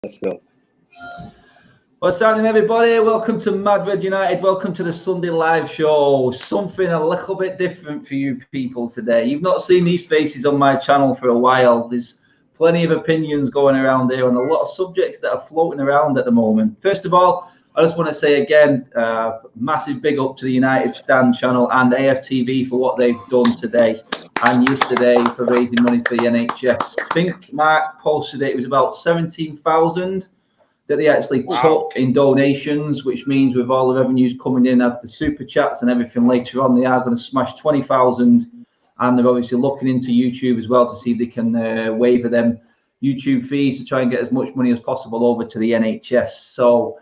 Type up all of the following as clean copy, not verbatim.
Let's go. What's happening, everybody? Welcome to Madrid United. Welcome to the Sunday live show. Something a little bit different for you people today. You've not seen these faces on my channel for a while. There's plenty of opinions going around here on a lot of subjects that are floating around at the moment. First of all, I just want to say again, massive big up to the United Stand channel and AFTV for what they've done today and yesterday for raising money for the NHS. I think Mark posted it was about 17,000 that they actually took in donations, which means with all the revenues coming in at the super chats and everything later on, they are going to smash 20,000. And they're obviously looking into YouTube as well to see if they can waiver them YouTube fees to try and get as much money as possible over to the NHS. So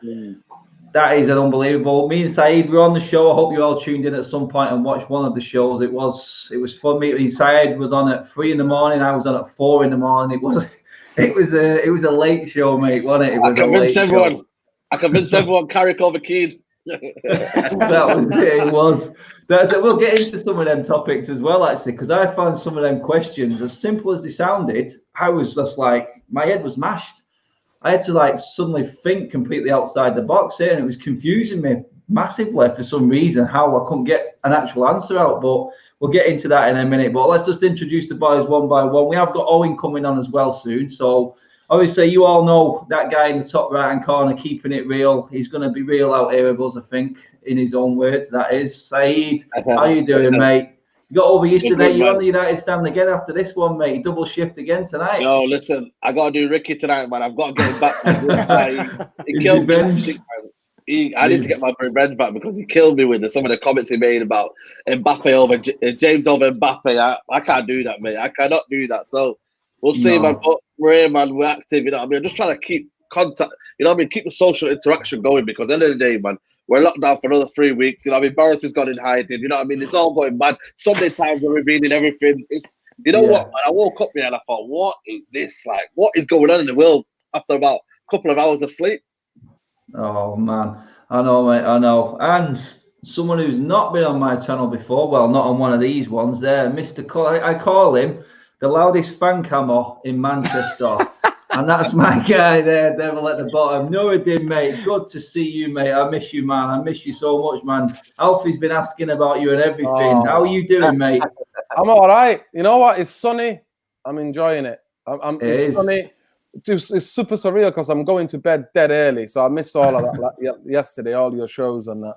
that is an unbelievable. Me and Saeed were on the show. I hope you all tuned in at some point and watched one of the shows. It was fun. Saeed was on at 3 a.m. I was on at 4 a.m. It was a late show, mate, wasn't it? I convinced everyone Carrick over Keane. It was. We'll get into some of them topics as well, actually, because I found some of them questions, as simple as they sounded, I was just like, my head was mashed. I had to suddenly think completely outside the box here, and it was confusing me massively for some reason how I couldn't get an actual answer out. But we'll get into that in a minute. But let's just introduce the boys one by one. We have got Owen coming on as well soon. So obviously you all know that guy in the top right-hand corner, keeping it real. He's going to be real out here with us, I think, in his own words. That is. Saeed, how you doing, mate? You got over yesterday. You're on the United Stand again after this one, mate. Double shift again tonight. No, listen, I got to do Ricky tonight, man. I've got to get him back. He killed me. I need to get my revenge back because he killed me with some of the comments he made about Mbappe over James over Mbappe. I can't do that, mate. I cannot do that. So we'll see, man. But we're here, man. We're active. You know what I mean? I'm just trying to keep contact. You know what I mean? Keep the social interaction going because at the end of the day, man, we're locked down for another 3 weeks. You know what I mean? Boris has gone in hiding. You know what I mean? It's all going mad. Sunday times we're revealing everything. It's what, man? I woke up here and I thought, what is this? Like, what is going on in the world after about a couple of hours of sleep? Oh, man. I know, mate. I know. And someone who's not been on my channel before, well, not on one of these ones there, Mr. I call him the loudest fan cammer in Manchester. And that's my guy there, Devil at the bottom. Nuruddin, mate. Good to see you, mate. I miss you, man. I miss you so much, man. Alfie's been asking about you and everything. How are you doing, mate? I'm all right. You know what? It's sunny. I'm enjoying it. It's sunny. It's super surreal because I'm going to bed dead early. So I missed all of that yesterday, all your shows and that.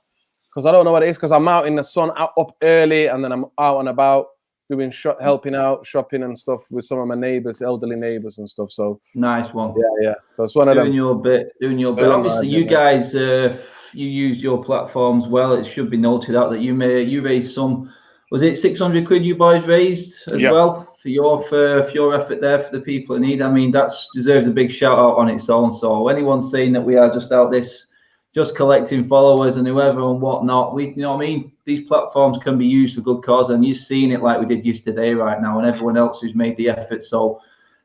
Because I don't know what it is because I'm out in the sun, up early, and then I'm out and about doing helping out, shopping and stuff with some of my neighbours, elderly neighbours and stuff. So nice one. Yeah. So it's one of them. Doing your bit. Obviously, you guys, you used your platforms well. It should be noted out that you raised some. Was it 600 quid you boys raised as well for your effort there for the people in need? I mean, that deserves a big shout out on its own. So anyone saying that we are just out this, just collecting followers and whoever and whatnot, you know what I mean? These platforms can be used for good cause, and you're seeing it like we did yesterday right now, and everyone else who's made the effort. So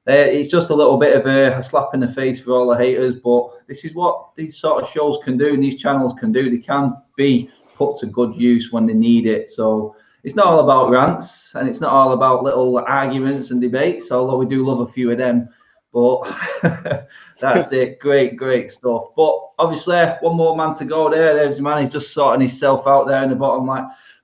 it's just a little bit of a slap in the face for all the haters, but this is what these sort of shows can do and these channels can do. They can be put to good use when they need it. So it's not all about rants and it's not all about little arguments and debates, although we do love a few of them. But that's it. Great stuff. But obviously, one more man to go there. There's a man. He's just sorting himself out there in the bottom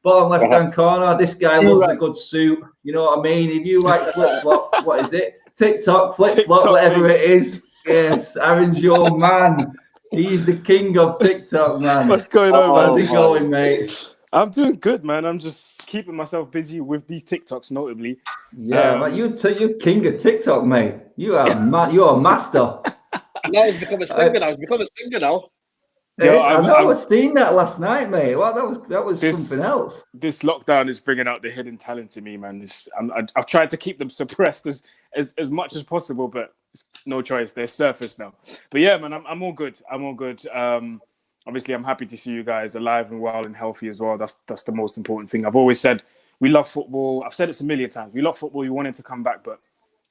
left-hand corner. This guy loves a good suit. You know what I mean? If you like flip-flop, what is it? TikTok, flip-flop, whatever it is. Yes, Aaron's your man. He's the king of TikTok, man. What's going on, man? How's it going, mate? I'm doing good, man. I'm just keeping myself busy with these TikToks, notably. Yeah, man, you're king of TikTok, mate. You are you are a master. Now he's become a singer. Now. I was seeing that last night, mate. Well, that was something else. This lockdown is bringing out the hidden talent in me, man. I've tried to keep them suppressed as much as possible, but it's no choice. They're surfaced now. But yeah, man, I'm all good. Obviously, I'm happy to see you guys alive and well and healthy as well. That's the most important thing. I've always said we love football. I've said it a million times. We love football. We want it to come back, but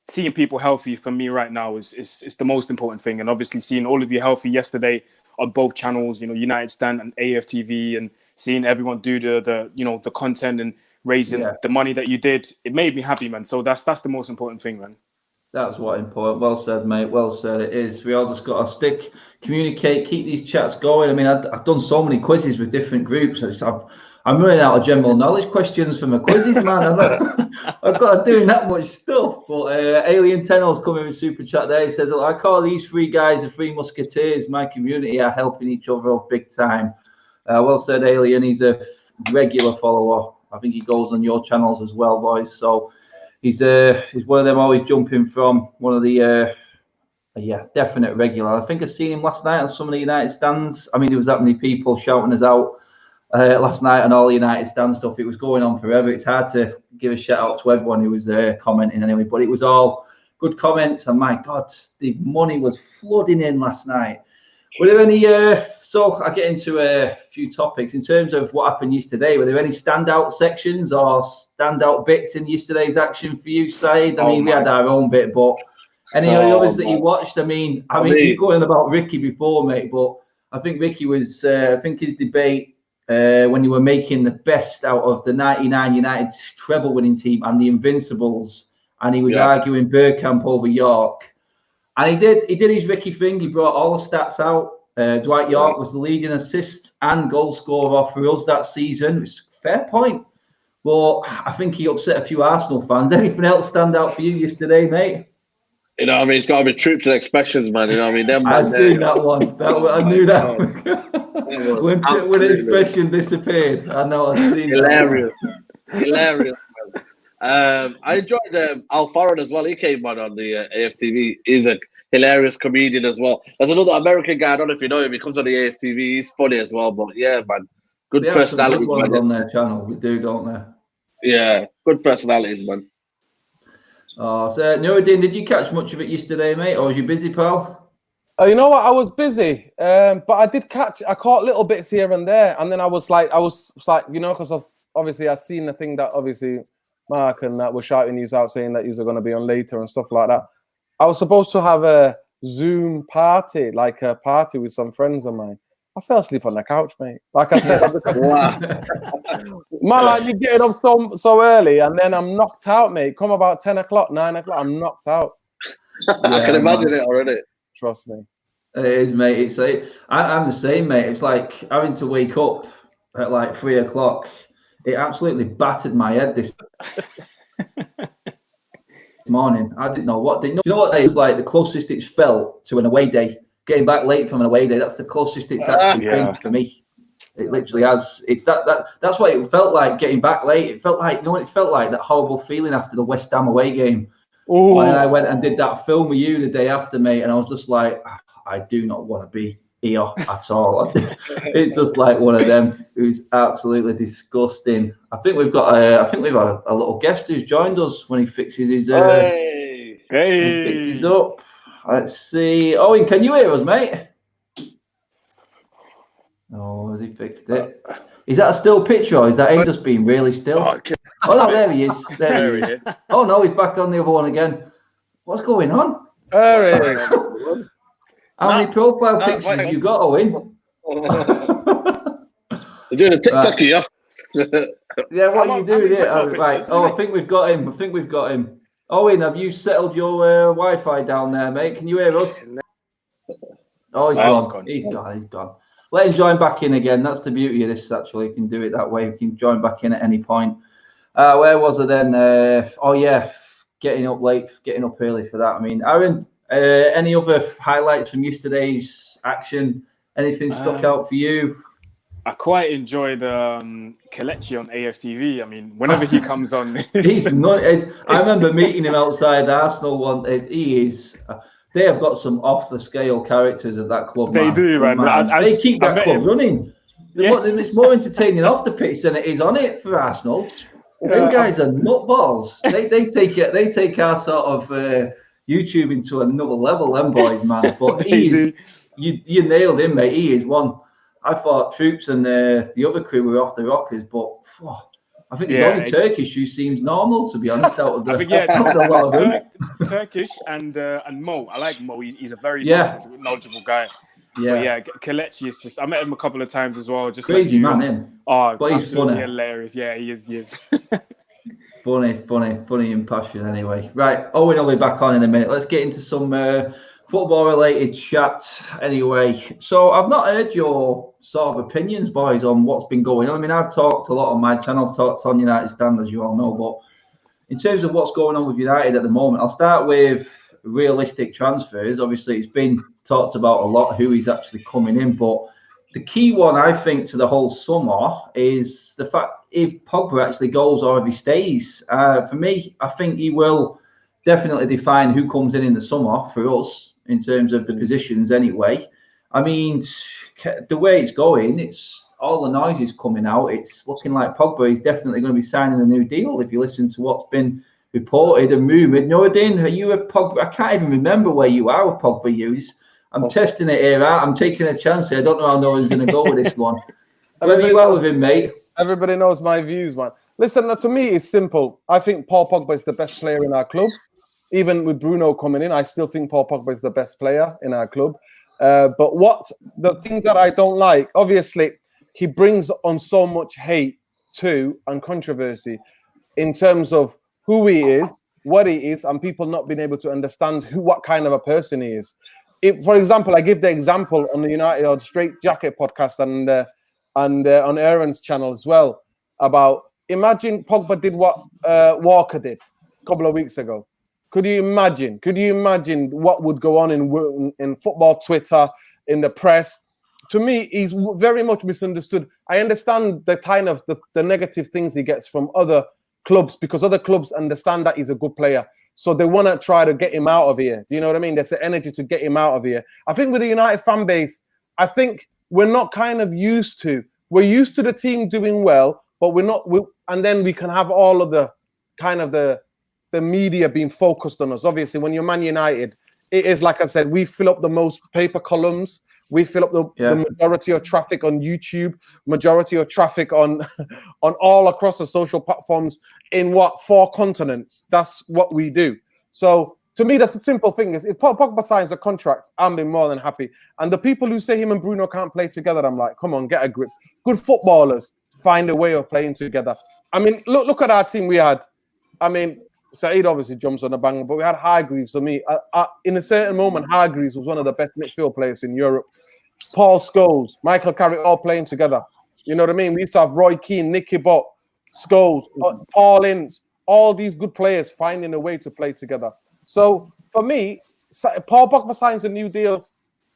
seeing people healthy for me right now is the most important thing. And obviously, seeing all of you healthy yesterday on both channels, you know, United Stand and AFTV, and seeing everyone do the content and raising the money that you did, it made me happy, man. So that's the most important thing, man. That's what important. Well said, mate. Well said. It is. We all just got to stick, communicate, keep these chats going. I mean, I've done so many quizzes with different groups. I'm running out of general knowledge questions for my quizzes, man. I've got to do that much stuff. But Alien Tenno's coming with super chat there. He says, I call these three guys the Three Musketeers. My community are helping each other up big time. Well said, Alien. He's a regular follower. I think he goes on your channels as well, boys. So he's one of them always jumping from one of the definite regular. I think I seen him last night on some of the United stands. I mean, there was that many people shouting us out last night on all the United stand stuff. It was going on forever. It's hard to give a shout out to everyone who was there commenting anyway, but it was all good comments. And my God, the money was flooding in last night. Were there any? So I get into a few topics in terms of what happened yesterday. Were there any standout sections or standout bits in yesterday's action for you, Saeed? I mean, we had our own bit, but any of the others that you watched? I mean, you're going about Ricky before, mate, but I think Ricky was. I think his debate when you were making the best out of the '99 United treble-winning team and the Invincibles, and he was arguing Bergkamp over York. And he did his Ricky thing. He brought all the stats out. Dwight York was the leading assist and goal scorer for us that season. It's a fair point. But I think he upset a few Arsenal fans. Anything else stand out for you yesterday, mate? You know what I mean? It's got to be troops and expressions, man. You know what I mean? Them I've seen that one. I knew that one. When the expression disappeared. I know, I've seen hilarious. That. Hilarious, man. I enjoyed Al Farron as well. He came on the AFTV. He's a hilarious comedian as well. There's another American guy. I don't know if you know him. He comes on the AFTV. He's funny as well. But yeah, man, good personalities. Good on their channel. We do, don't they? Yeah, good personalities, man. Oh, so Nuruddin, did you catch much of it yesterday, mate, or was you busy, pal? You know what? I was busy, but I did catch. I caught little bits here and there, and then I was like, you know, because obviously I seen the thing that obviously Mark and that were shouting you out saying that you are going to be on later and stuff like that. I was supposed to have a Zoom party, like a party with some friends of mine. I fell asleep on the couch, mate. Like I said, man, like you getting up so early, and then I'm knocked out, mate. Come about 10 o'clock, 9 o'clock, I'm knocked out. I can imagine it already. Trust me. It is, mate. It's like I'm the same, mate. It's like having to wake up at like 3 o'clock. It absolutely battered my head this morning. I didn't know what. You know what day is like the closest it's felt to an away day. Getting back late from an away day, that's the closest it's actually been for me. It literally has. It's that's what it felt like getting back late. It felt like, you know what it felt like? That horrible feeling after the West Ham away game. Ooh. And I went and did that film with you the day after, mate, and I was just like, I do not want to be here at all. It's just like one of them. It was absolutely disgusting. I think we've got we've had a little guest who's joined us when he fixes his fixes up. Let's see. Owen, can you hear us, mate? Oh, has he fixed it? Is that a still picture, or is that him just being really still? Oh, no, there he is. There he is. Oh, no, he's back on the other one again. What's going on? How many profile pictures have you got, Owen? You're doing a TikTok, yeah? Yeah, what are you doing here? Right. Oh, I think we've got him. Owen, have you settled your Wi-Fi down there, mate? Can you hear us? Oh, he's gone. He's gone. Let him join back in again. That's the beauty of this, actually. You can do it that way. You can join back in at any point. Where was I then? Getting up late, getting up early for that. I mean, Aaron, any other highlights from yesterday's action? Anything stuck out for you? I quite enjoyed Kelechi on AFTV. I mean, whenever he comes on, I remember meeting him outside Arsenal one. He is. They have got some off the scale characters at that club. They do, man. They keep that club running. Yeah. It's more entertaining off the pitch than it is on it for Arsenal. Them guys are nutballs. They take our sort of YouTube into another level. Them boys, man. But you nailed him, mate. He is one. I thought Troops and the other crew were off the rockers, but I think it's only Turkish who seems normal, to be honest. Out of the, I think Turkish and Mo. I like Mo. He's a very knowledgeable guy. Yeah, but Kelechi is just. I met him a couple of times as well. Just crazy man, him. Oh, but he's funny. Hilarious. Yeah, he is. Funny in passion anyway. Right, Owen will be back on in a minute. Let's get into some football-related chat anyway. So I've not heard your sort of opinions, boys, on what's been going on. I mean, I've talked a lot on my channel. I've talked on United Stand, as you all know. But in terms of what's going on with United at the moment, I'll start with realistic transfers. Obviously, it's been talked about a lot who is actually coming in, but the key one, I think, to the whole summer is the fact if Pogba actually goes or if he stays. For me, I think he will definitely define who comes in the summer for us in terms of the positions anyway. I mean, the way it's going, it's all the noise is coming out. It's looking like Pogba is definitely going to be signing a new deal if you listen to what's been reported and rumoured. Noradin, are you a Pogba? I can't even remember where you are with Pogba use. I'm testing it here out. I'm taking a chance here. I don't know how no one's going to go with this one. Where are you at with him, mate? Everybody knows my views, man. Listen, to me, it's simple. I think Paul Pogba is the best player in our club. Even with Bruno coming in, I still think Paul Pogba is the best player in our club. But the thing that I don't like, obviously, he brings on so much hate too and controversy in terms of who he is, what he is, and people not being able to understand what kind of a person he is. For example, I give the example on the United Straight Jacket podcast and on Aaron's channel as well about imagine Pogba did what Walker did a couple of weeks ago. Could you imagine? Could you imagine what would go on in football Twitter, in the press? To me, he's very much misunderstood. I understand the kind of the negative things he gets from other clubs because other clubs understand that he's a good player. So they want to try to get him out of here. Do you know what I mean? There's the energy to get him out of here. I think with the United fan base, I think we're not kind of used to. We're used to the team doing well, but we're not. And then we can have all of the kind of the media being focused on us. Obviously, when you're Man United, it is like I said, we fill up the most paper columns. We fill up the majority of traffic on YouTube, majority of traffic on all across the social platforms in 4 continents. That's what we do. So to me, that's the simple thing is if Pogba signs a contract, I'm being more than happy. And the people who say him and Bruno can't play together, I'm like, come on, get a grip. Good footballers find a way of playing together. I mean, look at our team we had. I mean, Saeed obviously jumps on the banger, but we had Hargreaves. For me, in a certain moment, Hargreaves was one of the best midfield players in Europe. Paul Scholes, Michael Carrick, all playing together. You know what I mean? We used to have Roy Keane, Nicky Butt, Scholes, Paul Ince, all these good players finding a way to play together. So for me, Paul Pogba signs a new deal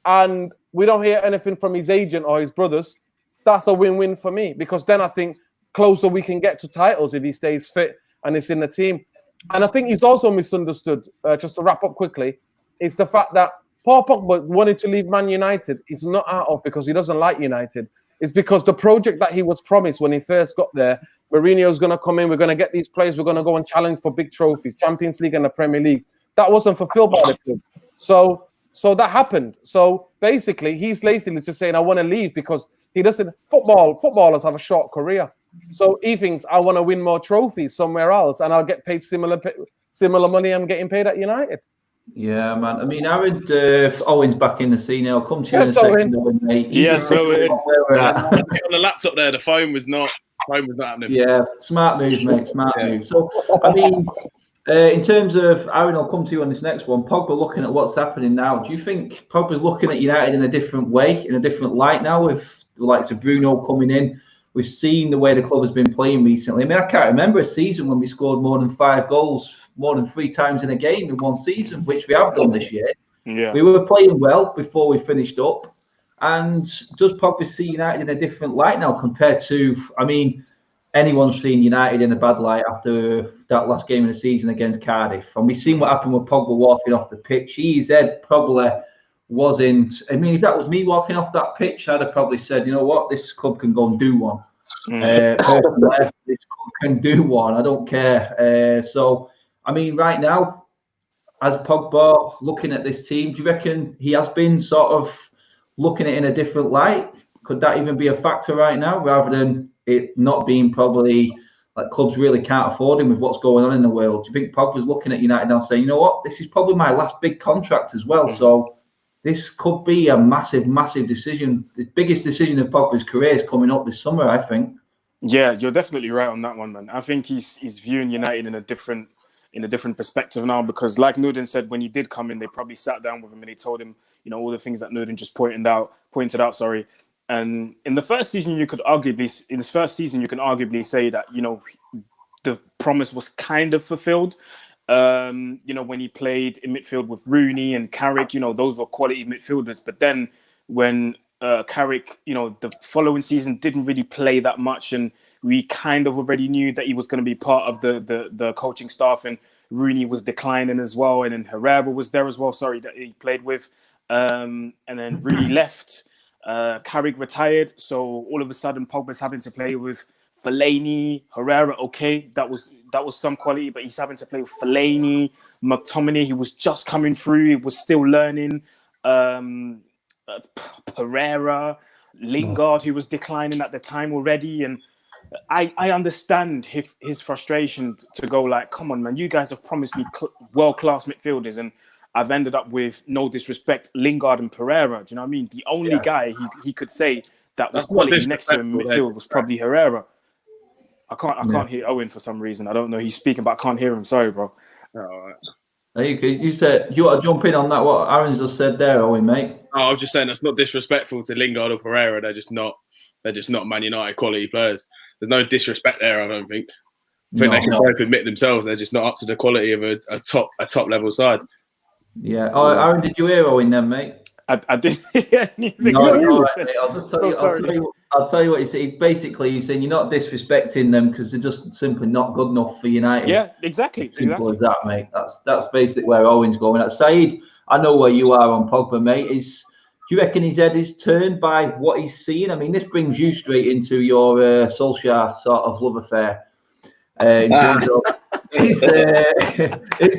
and we don't hear anything from his agent or his brothers. That's a win-win for me because then I think closer we can get to titles if he stays fit and is in the team. And I think he's also misunderstood, just to wrap up quickly, is the fact that Paul Pogba wanted to leave Man United. It's not out of because he doesn't like United. It's because the project that he was promised when he first got there, Mourinho's going to come in, we're going to get these players, we're going to go and challenge for big trophies, Champions League and the Premier League. That wasn't fulfilled by the club. So that happened. So basically, he's lazily just saying, I want to leave because he doesn't. Footballers have a short career. So he thinks, I want to win more trophies somewhere else and I'll get paid similar money I'm getting paid at United. Yeah, man. I mean, Aaron, Owen's back in the scene now. I'll come to you in a second, Owen, mate. So on the laptop there, the phone was not happening. Yeah, smart move, mate. Smart move. So, I mean, in terms of Aaron, I'll come to you on this next one. Pogba looking at what's happening now. Do you think Pogba's looking at United in a different way, in a different light now, with the likes of Bruno coming in? We've seen the way the club has been playing recently. I mean, I can't remember a season when we scored more than 5 goals, more than 3 times in a game in one season, which we have done this year. Yeah. We were playing well before we finished up. And does Pogba see United in a different light now compared to, I mean, anyone's seen United in a bad light after that last game of the season against Cardiff. And we've seen what happened with Pogba walking off the pitch. His head probably wasn't. I mean, if that was me walking off that pitch, I'd have probably said, you know what, this club can go and do one. Personally, this club can do one. I don't care. So, I mean, right now, as Pogba looking at this team, do you reckon he has been sort of looking at it in a different light? Could that even be a factor right now, rather than it not being probably like clubs really can't afford him with what's going on in the world? Do you think Pogba's looking at United now saying, you know what, this is probably my last big contract as well, so this could be a massive, massive decision. The biggest decision of Pogba's career is coming up this summer, I think. Yeah, you're definitely right on that one, man. I think he's viewing United in a different perspective now, because like Nuden said, when he did come in, they probably sat down with him and they told him, all the things that Nuden just pointed out. And in his first season, you can arguably say that, the promise was kind of fulfilled. When he played in midfield with Rooney and Carrick, those were quality midfielders. But then when Carrick, the following season didn't really play that much, and we kind of already knew that he was going to be part of the coaching staff, and Rooney was declining as well, and then Herrera was there as well, that he played with, and then Rooney left, Carrick retired, so all of a sudden Pogba's having to play with Fellaini, Herrera. Okay, that was some quality, but he's having to play with Fellaini, McTominay. He was just coming through, he was still learning. Pereira, Lingard, who was declining at the time already, and I understand his frustration to go like, come on, man, you guys have promised me world-class midfielders, and I've ended up with, no disrespect, Lingard and Pereira. Do you know what I mean? The only guy he could say that was quality next to him in midfield was probably Herrera. I can't hear Owen for some reason. I don't know. He's speaking, but I can't hear him. Sorry, bro. All right. You said you want to jump in on that? What Aaron's just said there, Owen, mate. I was just saying that's not disrespectful to Lingard or Pereira. They're just not Man United quality players. There's no disrespect there. I don't think. I think they can both admit themselves they're just not up to the quality of a top level side. Yeah. Oh, Aaron, did you hear Owen then, mate? I didn't hear anything. No, right, I'll tell you what he said. Basically, he's saying you're not disrespecting them because they're just simply not good enough for United. Yeah, exactly. Simple as that, mate. That's basically where Owen's going. Saeed, I know where you are on Pogba, mate. Do you reckon his head is turned by what he's seeing? I mean, this brings you straight into your Solskjaer sort of love affair. In terms of is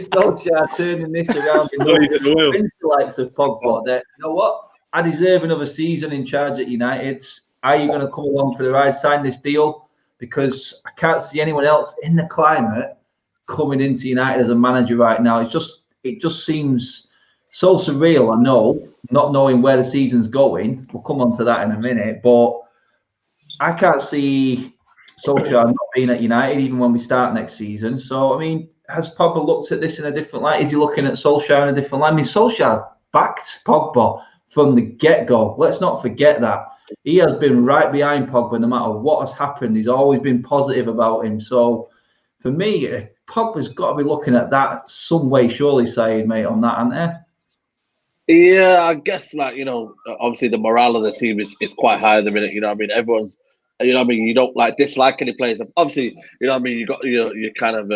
Solskjaer turning this around the likes of Pogba? That, you know what? I deserve another season in charge at United. Are you going to come along for the ride? Sign this deal, because I can't see anyone else in the climate coming into United as a manager right now. It just seems so surreal. I know, not knowing where the season's going. We'll come on to that in a minute, but I can't see Solskjaer not being at United even when we start next season. So, I mean, has Pogba looked at this in a different light? Is he looking at Solskjaer in a different light? I mean, Solskjaer backed Pogba from the get-go. Let's not forget that. He has been right behind Pogba no matter what has happened. He's always been positive about him. So, for me, Pogba's got to be looking at that some way, surely, Saeed, mate, on that, hasn't there? Yeah, I guess, obviously the morale of the team is quite high at the minute. Everyone's, you don't dislike any players. Obviously, you got your kind of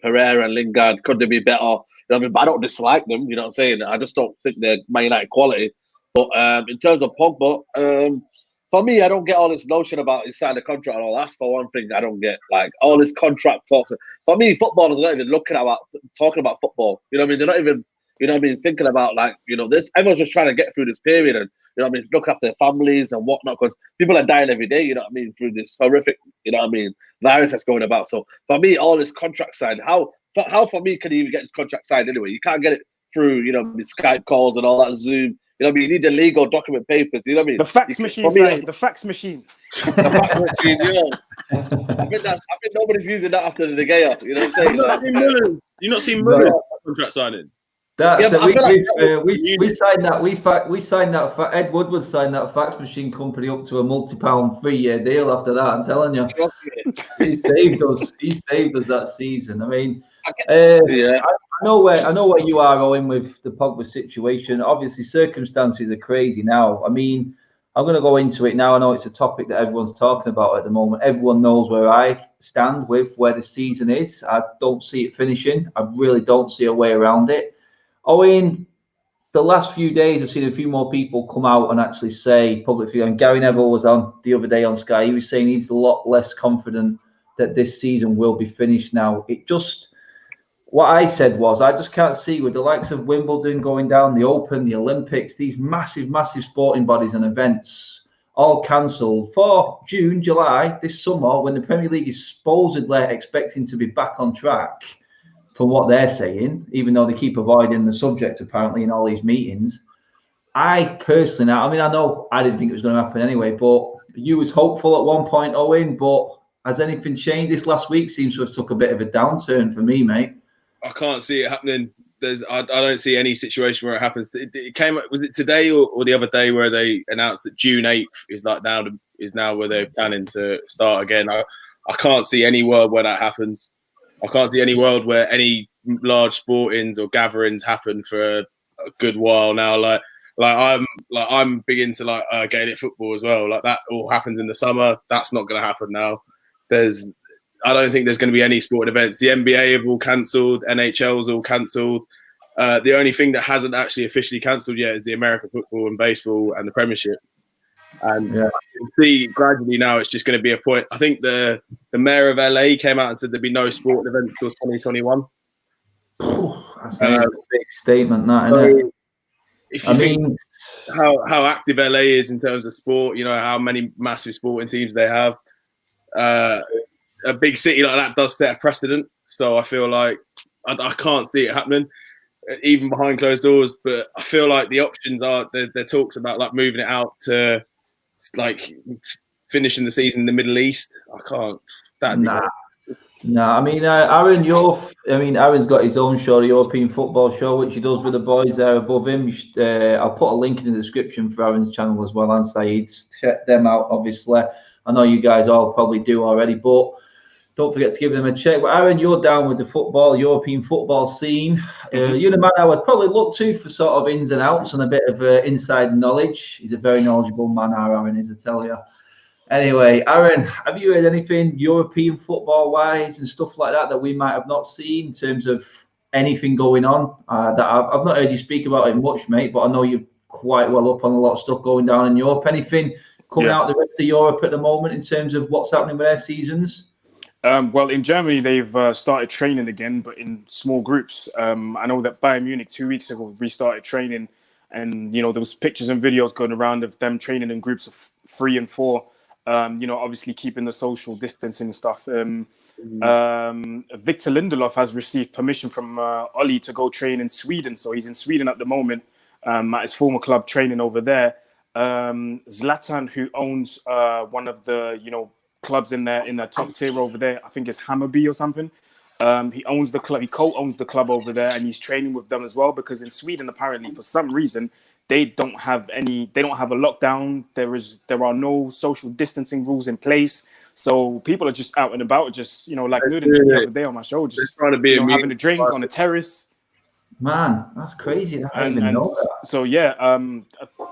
Pereira and Lingard. Could they be better? But I don't dislike them. You know what I'm saying? I just don't think they're Man United quality. But in terms of Pogba, for me, I don't get all this notion about he signed a contract and all. That's for one thing I don't get. All this contract talks. For me, footballers are not even talking about football. They're not even, thinking about this. Everyone's just trying to get through this period and, look after their families and whatnot, because people are dying every day, through this horrific, virus that's going about. So for me, all this contract signed, how for me can you even get this contract signed anyway? You can't get it through, the Skype calls and all that Zoom. You need the legal document papers. You know what I mean? The fax machine. The fax machine. The fax machine. Yeah. I think nobody's using that after the De Gea. You know what I'm saying? You've not seen Muller's contract signing. We signed that. We signed that. Ed Woodward signed that fax machine company up to a multi-pound 3-year deal. After that, I'm telling you, he saved us. He saved us that season. I mean, I know where you are, Owen, with the Pogba situation. Obviously, circumstances are crazy now. I mean, I'm going to go into it now. I know it's a topic that everyone's talking about at the moment. Everyone knows where I stand with where the season is. I don't see it finishing. I really don't see a way around it. Owen, the last few days, I've seen a few more people come out and actually say publicly, and Gary Neville was on the other day on Sky. He was saying he's a lot less confident that this season will be finished now. What I said was, I just can't see, with the likes of Wimbledon going down, the Open, the Olympics, these massive, massive sporting bodies and events all cancelled for June, July, this summer, when the Premier League is supposedly expecting to be back on track, from what they're saying, even though they keep avoiding the subject apparently in all these meetings. I personally, I mean, I know I didn't think it was going to happen anyway, but you was hopeful at one point, Owen, but has anything changed? This last week seems to have took a bit of a downturn for me, mate. I can't see it happening. I don't see any situation where it happens. It came. Was it today or the other day where they announced that June 8th is now where they're planning to start again? I can't see any world where that happens. I can't see any world where any large sportings or gatherings happen for a good while now. I'm big into Gaelic football as well. Like that all happens in the summer. That's not going to happen now. I don't think there's going to be any sporting events. The NBA have all cancelled. NHL's all cancelled. The only thing that hasn't actually officially cancelled yet is the American football and baseball and the Premiership. And you can see gradually now it's just going to be a point. I think the mayor of LA came out and said there'd be no sporting events till 2021. That's a big statement, that, isn't it? If you think how active LA is in terms of sport, how many massive sporting teams they have. A big city like that does set a precedent. So I feel like I can't see it happening, even behind closed doors. But I feel like the options are there talks about like moving it out to like finishing the season in the Middle East. I can't. No, I mean, Aaron, Aaron's got his own show, the European Football Show, which he does with the boys there above him. I'll put a link in the description for Aaron's channel as well, and Saeed's. Check them out, obviously. I know you guys all probably do already, but don't forget to give them a check. But Aaron, you're down with the European football scene. You're the man I would probably look to for sort of ins and outs and a bit of inside knowledge. He's a very knowledgeable man, Aaron is, I tell you. Anyway, Aaron, have you heard anything European football-wise and stuff like that we might have not seen in terms of anything going on? That I've not heard you speak about it much, mate, but I know you're quite well up on a lot of stuff going down in Europe. Anything coming out the rest of Europe at the moment in terms of what's happening with their seasons? Well, in Germany, they've started training again, but in small groups. I know that Bayern Munich 2 weeks ago restarted training, and there was pictures and videos going around of them training in groups of 3 and 4. Obviously keeping the social distancing and stuff. Victor Lindelof has received permission from Ollie to go train in Sweden, so he's in Sweden at the moment at his former club training over there. Zlatan, who owns one of the clubs in the top tier over there, I think it's Hammarby or something. He owns the club. He co-owns the club over there, and he's training with them as well. Because in Sweden, apparently, for some reason, they don't have a lockdown. There are no social distancing rules in place. So people are just out and about, just like Nudin said the other day on my show, just trying to be having a drink on a terrace. Man, that's crazy. I didn't even know that. So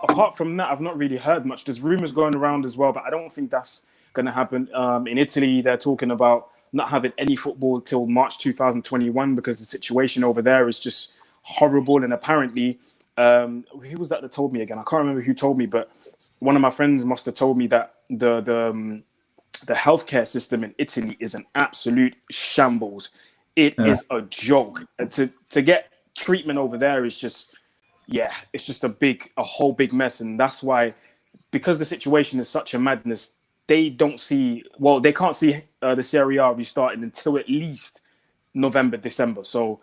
apart from that, I've not really heard much. There's rumors going around as well, but I don't think that's going to happen. In Italy, they're talking about not having any football till March 2021 because the situation over there is just horrible. And apparently, who was that told me again? I can't remember who told me, but one of my friends must have told me that the healthcare system in Italy is an absolute shambles. It is a joke. To get treatment over there is just, it's just a whole big mess. And that's why, because the situation is such a madness, they can't see the Serie A restarting until at least November, December. So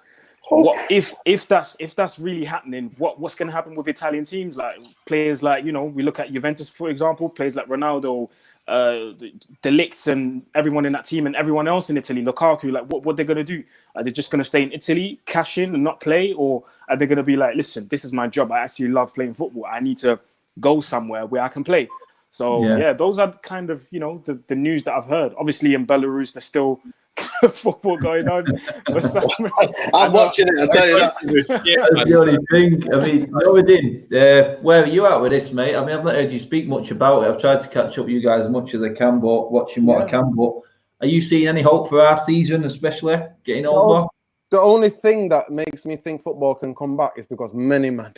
what if that's really happening, what's going to happen with Italian teams, like players like we look at Juventus, for example, players like Ronaldo, De Ligt, and everyone in that team, and everyone else in Italy, Lukaku, like what they're going to do? Are they just going to stay in Italy, cash in and not play, or are they going to be like, listen, this is my job, I actually love playing football, I need to go somewhere where I can play? So those are kind of the news that I've heard. Obviously in Belarus there's still football going on. I'm watching it, I'll tell you that. That's the only thing. I mean, Noradin, where are you at with this, mate? I mean, I've not heard you speak much about it. I've tried to catch up with you guys as much as I can, but watching what I can. But are you seeing any hope for our season, especially getting over? The only thing that makes me think football can come back is because money, man.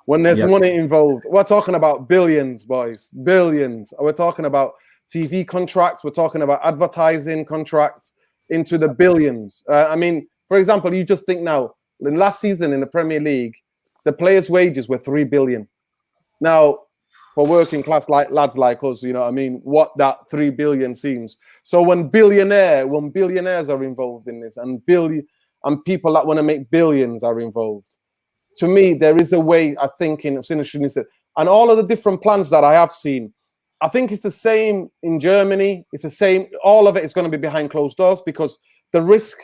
When there's money involved, we're talking about billions, boys, billions. We're talking about TV contracts. We're talking about advertising contracts into the billions. I mean, for example, you just think now, in last season in the Premier League, the players' wages were 3 billion. Now, for working class lads like us, what that 3 billion seems. So when billionaires are involved in this, and people that want to make billions are involved, to me, there is a way, I think, in Finalizing. And all of the different plans that I have seen, I think it's the same in Germany. It's the same. All of it is going to be behind closed doors because the risk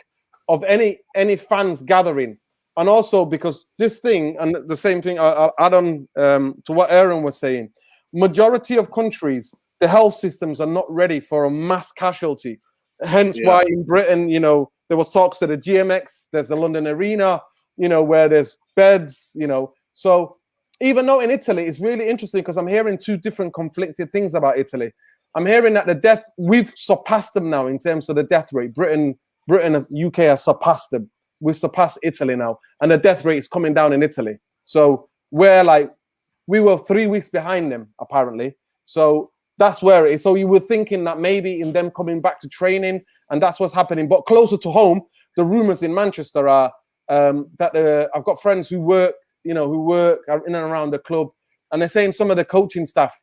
of any fans gathering, and also because this thing, and the same thing, I'll add on to what Aaron was saying, majority of countries, the health systems are not ready for a mass casualty. Hence why in Britain, you know, there were talks at the GMX, there's the London Arena, you know, where there's beds, you know. So even though in Italy, it's really interesting because I'm hearing two different conflicted things about Italy. I'm hearing that we've surpassed them now in terms of the death rate. Britain, UK has surpassed them. We've surpassed Italy now. And the death rate is coming down in Italy. So we were 3 weeks behind them, apparently. So that's where it is. So you were thinking that maybe in them coming back to training, and that's what's happening. But closer to home, the rumors in Manchester are that I've got friends who work in and around the club, and they're saying some of the coaching staff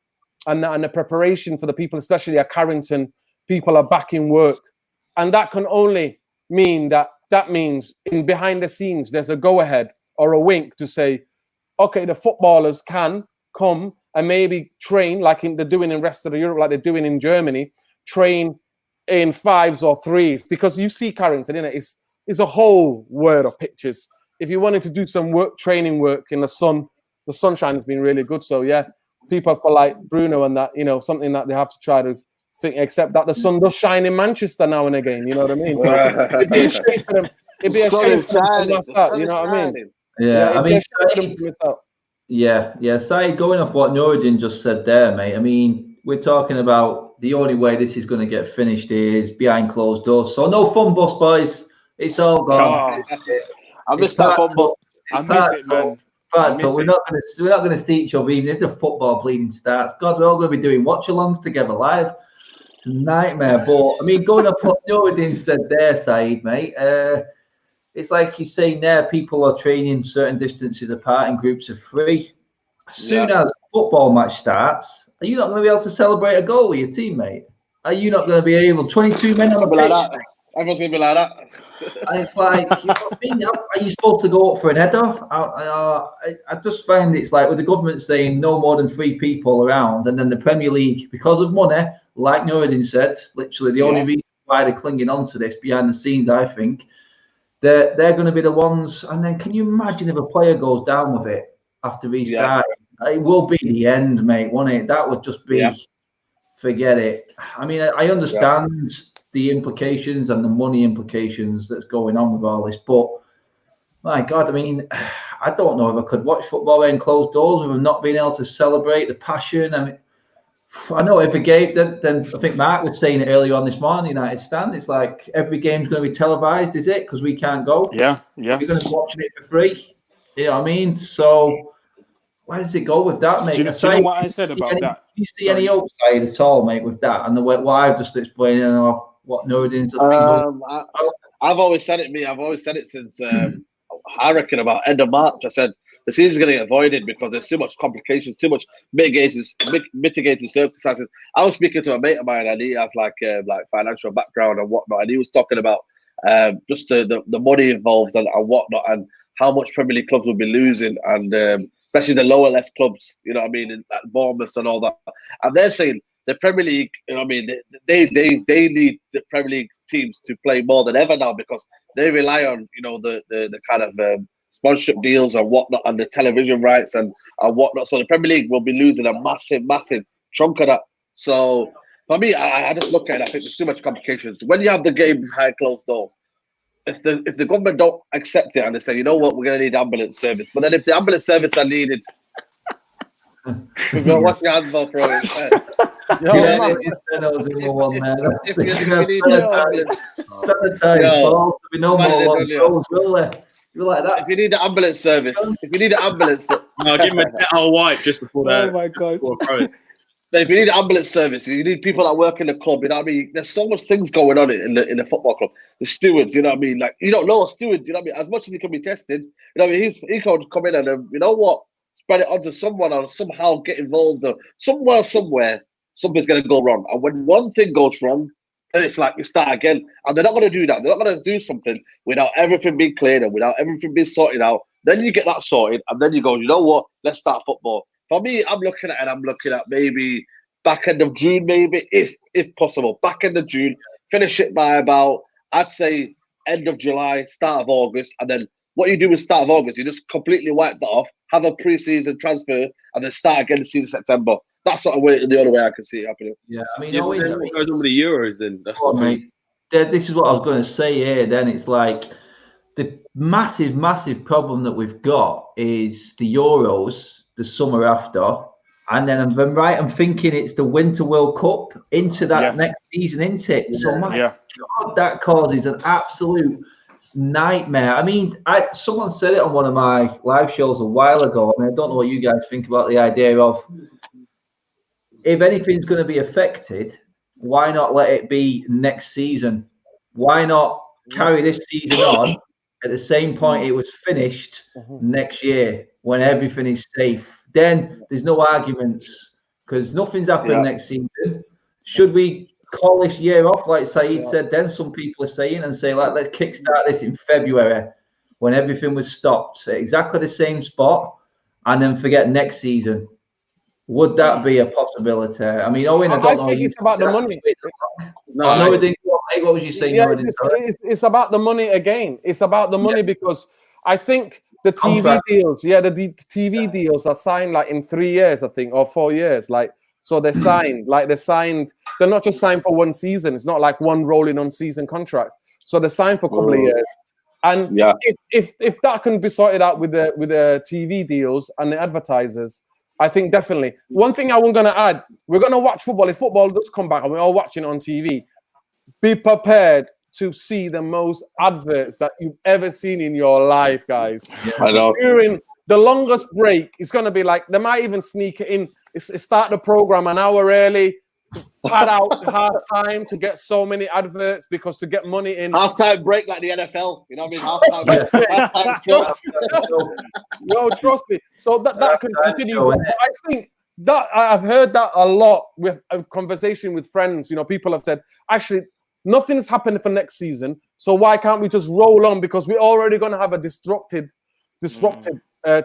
and the preparation for the people, especially at Carrington, people are back in work. And that can only mean that means in behind the scenes, there's a go-ahead or a wink to say, okay, the footballers can come and maybe train like they're doing in the rest of Europe, like they're doing in Germany, train in 5s or 3s, because you see Carrington, it's a whole world of pitches. If you wanted to do some training work in the sun, the sunshine has been really good. So yeah, people for like Bruno and that, you know, something that they have to try to think, except that the sun does shine in Manchester now and again, you know what I mean? It'd be a shame for them. It'd be a shame for them to miss out, you know what I mean? Yeah, I mean, Saeed, going off what Nuruddin just said there, mate, I mean, we're talking about the only way this is going to get finished is behind closed doors. So no fun bus, boys. It's all gone. I miss that fun bus. I miss it, man. So we're not going to see each other even if the football bleeding starts. God, we're all going to be doing watch-alongs together live. Nightmare. But I mean, going up what Nuruddin said there, Saeed, mate. It's like you're saying there, people are training certain distances apart in groups of 3. As soon as football match starts, are you not going to be able to celebrate a goal with your teammate? Are you not going to be able? 22 men on the pitch. Everyone's going to be like that. And it's like, you know what I mean? Are you supposed to go up for an header? I just find it's like with the government saying no more than 3 people around, and then the Premier League, because of money, like Nuruddin said, literally the only reason why they're clinging on to this behind the scenes, I think, they're going to be the ones. And then can you imagine if a player goes down with it after restarting? It will be the end, mate, won't it? That would just be, forget it. I mean, I understand the implications and the money implications that's going on with all this, but my God, I mean, I don't know if I could watch football behind closed doors with not being able to celebrate the passion. I mean, I know every game, then I think Mark was saying it earlier on this morning, United stand, it's like every game's going to be televised, is it? Because we can't go. Yeah. You're going to be watching it for free. You know what I mean? So where does it go with that, mate? Do you know what I said about that? Do you see any upside at all, mate, with that? And what I've just explained, what Nuruddin's I've always said it, I've always said it since, I reckon about end of March. I said, the season's going to get avoided because there's too much complications, too much mitigating circumstances. I was speaking to a mate of mine, and he has like financial background and whatnot, and he was talking about just the money involved and whatnot, and how much Premier League clubs will be losing, and especially the lower less clubs, you know what I mean, in Bournemouth and all that. And they're saying the Premier League, you know what I mean, they need the Premier League teams to play more than ever now because they rely on, you know, the kind of sponsorship deals and whatnot, and the television rights and whatnot. So the Premier League will be losing a massive chunk of that. So for me, I just look at it, I think there's too much complications. When you have the game behind closed doors, if the government don't accept it and they say, you know what, we're going to need ambulance service. But then if the ambulance service are needed, we've got to watch your hands for it. Like that. If you need an ambulance service, no, give him a Dettol wipe just before that. Oh my God. If you need an ambulance service, you need people that work in the club, you know what I mean? There's so much things going on in the football club. The stewards, you know what I mean? Like, you don't know a steward, you know what I mean? As much as he can be tested, you know what I mean? He can come in and, you know what? Spread it onto someone or somehow get involved. Or somewhere, something's going to go wrong. And when one thing goes wrong, then it's like you start again. And they're not going to do that. They're not going to do something without everything being cleared and without everything being sorted out Then you get that sorted, and then you go, you know what? Let's start football. For me, I'm looking at maybe back end of June, maybe if possible, back end of June. Finish it by about, I'd say, end of July, start of August, and then what you do with start of August, you just completely wipe that off, have a pre-season transfer, and then start again in season September. That's sort of the other way I can see it happening. Yeah, I mean, then what goes on with the Euros then? That's the thing. This is what I was going to say here. Then it's like the massive problem that we've got is the Euros the summer after, and then I'm thinking it's the Winter World Cup into that next season, isn't it? So God, that causes an absolute nightmare. I mean, someone said it on one of my live shows a while ago. I mean, I don't know what you guys think about the idea of if anything's going to be affected, why not let it be next season? Why not carry this season on at the same point it was finished next year when everything is safe? Then there's no arguments because nothing's happened next season. Should we call this year off, like Saeed said? Then some people are saying and say, like, let's kickstart this in February when everything was stopped at exactly the same spot, and then forget next season. Would that be a possibility? I mean, Owen, I don't know. I think it's about the money. No, what was you saying? Yeah, it's about the money again. It's about the money because I think the TV deals, the TV deals are signed like in 3 years, I think, or 4 years. Like, so they're signed, they're not just signed for one season. It's not like one rolling on season contract. So they're signed for a couple of years. And if that can be sorted out with the TV deals and the advertisers, I think definitely. One thing I was going to add, we're going to watch football. If football does come back and we're all watching it on TV, be prepared to see the most adverts that you've ever seen in your life, guys. I know. During the longest break, it's going to be like, they might even sneak it in. Start the program an hour early, pad out half time to get so many adverts because to get money in. Half-time break like the NFL. You know what I mean? Half-time. No, trust me. So that can continue. I think that I've heard that a lot with a conversation with friends. You know, people have said, actually, nothing's happened for next season. So why can't we just roll on? Because we're already going to have a disrupted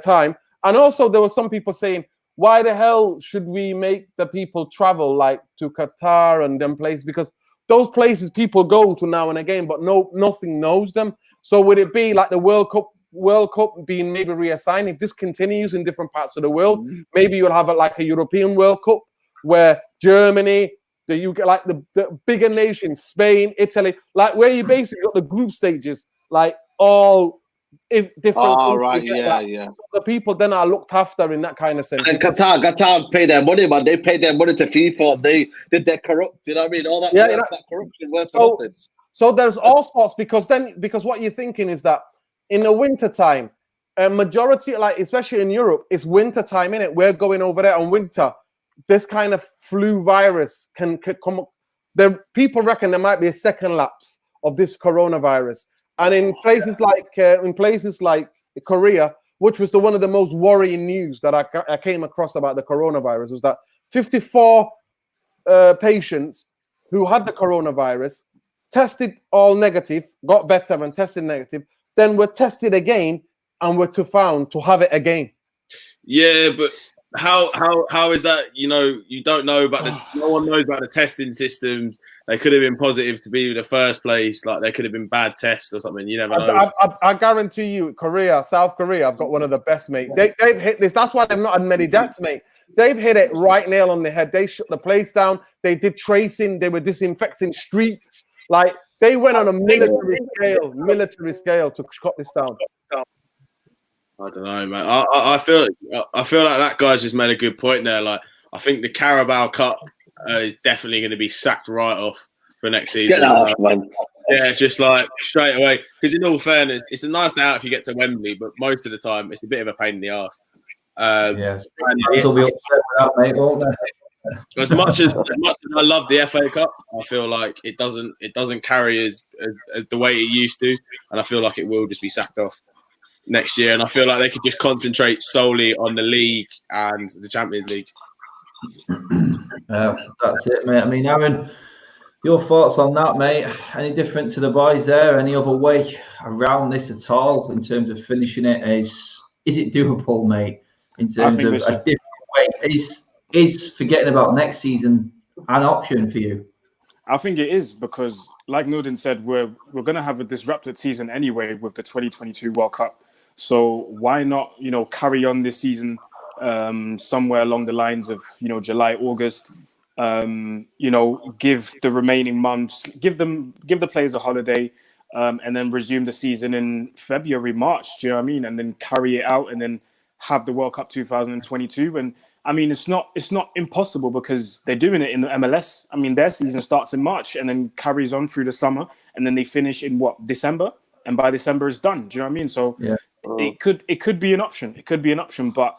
time. And also there were some people saying, why the hell should we make the people travel like to Qatar and them places? Because those places people go to now and again, but nothing knows them. So would it be like the World Cup being maybe reassigned? If this continues in different parts of the world, maybe you'll have a European World Cup where Germany, you get like the bigger nations, Spain, Italy, like where you basically got the group stages, like all different. Oh, right, yeah. So the people then are looked after in that kind of sense. And Qatar pay their money, man. They paid their money to FIFA. They're corrupt. You know what I mean? All that, that corruption is worth nothing. So there's all sorts because what you're thinking is that in the winter time, a majority, like especially in Europe, it's winter time, innit? We're going over there on winter. This kind of flu virus can come. The people reckon there might be a second lapse of this coronavirus, and in places like Korea, which was one of the most worrying news that I came across about the coronavirus, was that 54 patients who had the coronavirus tested all negative, got better and tested negative, then were tested again and were found to have it again. Yeah, but how is that? You know, you don't know about no one knows about the testing systems. They could have been positive to be in the first place. Like there could have been bad tests or something. You never know. I guarantee you, South Korea, I've got one of the best, mate. They've hit this. That's why they've not had many deaths, mate. They've hit it right nail on the head. They shut the place down. They did tracing. They were disinfecting streets. Like they went on a military scale to shut this down. I don't know, man. I feel like that guy's just made a good point there. Like, I think the Carabao Cup is definitely going to be sacked right off for next season. Get that off, man. Yeah, just like straight away. Because in all fairness, it's a nice day out if you get to Wembley, but most of the time it's a bit of a pain in the arse. Yes, will be upset with that, mate, won't they? As much as I love the FA Cup, I feel like it doesn't carry as the way it used to, and I feel like it will just be sacked off next year. And I feel like they could just concentrate solely on the league and the Champions League. That's it, mate. I mean, Aaron, Your thoughts on that, mate? Any different to the boys there? Any other way around this at all in terms of finishing it? Is it doable, mate? In terms of a different way, is forgetting about next season an option for you? I think it is, because, like Norden said, we're going to have a disrupted season anyway with the 2022 World Cup. So why not, carry on this season somewhere along the lines of, July, August. Give the remaining months, give the players a holiday, and then resume the season in February, March. Do you know what I mean? And then carry it out, and then have the World Cup 2022. And I mean, it's not impossible, because they're doing it in the MLS. I mean, their season starts in March and then carries on through the summer, and then they finish in December, and by December it's done. Do you know what I mean? So yeah. It could be an option. It could be an option, but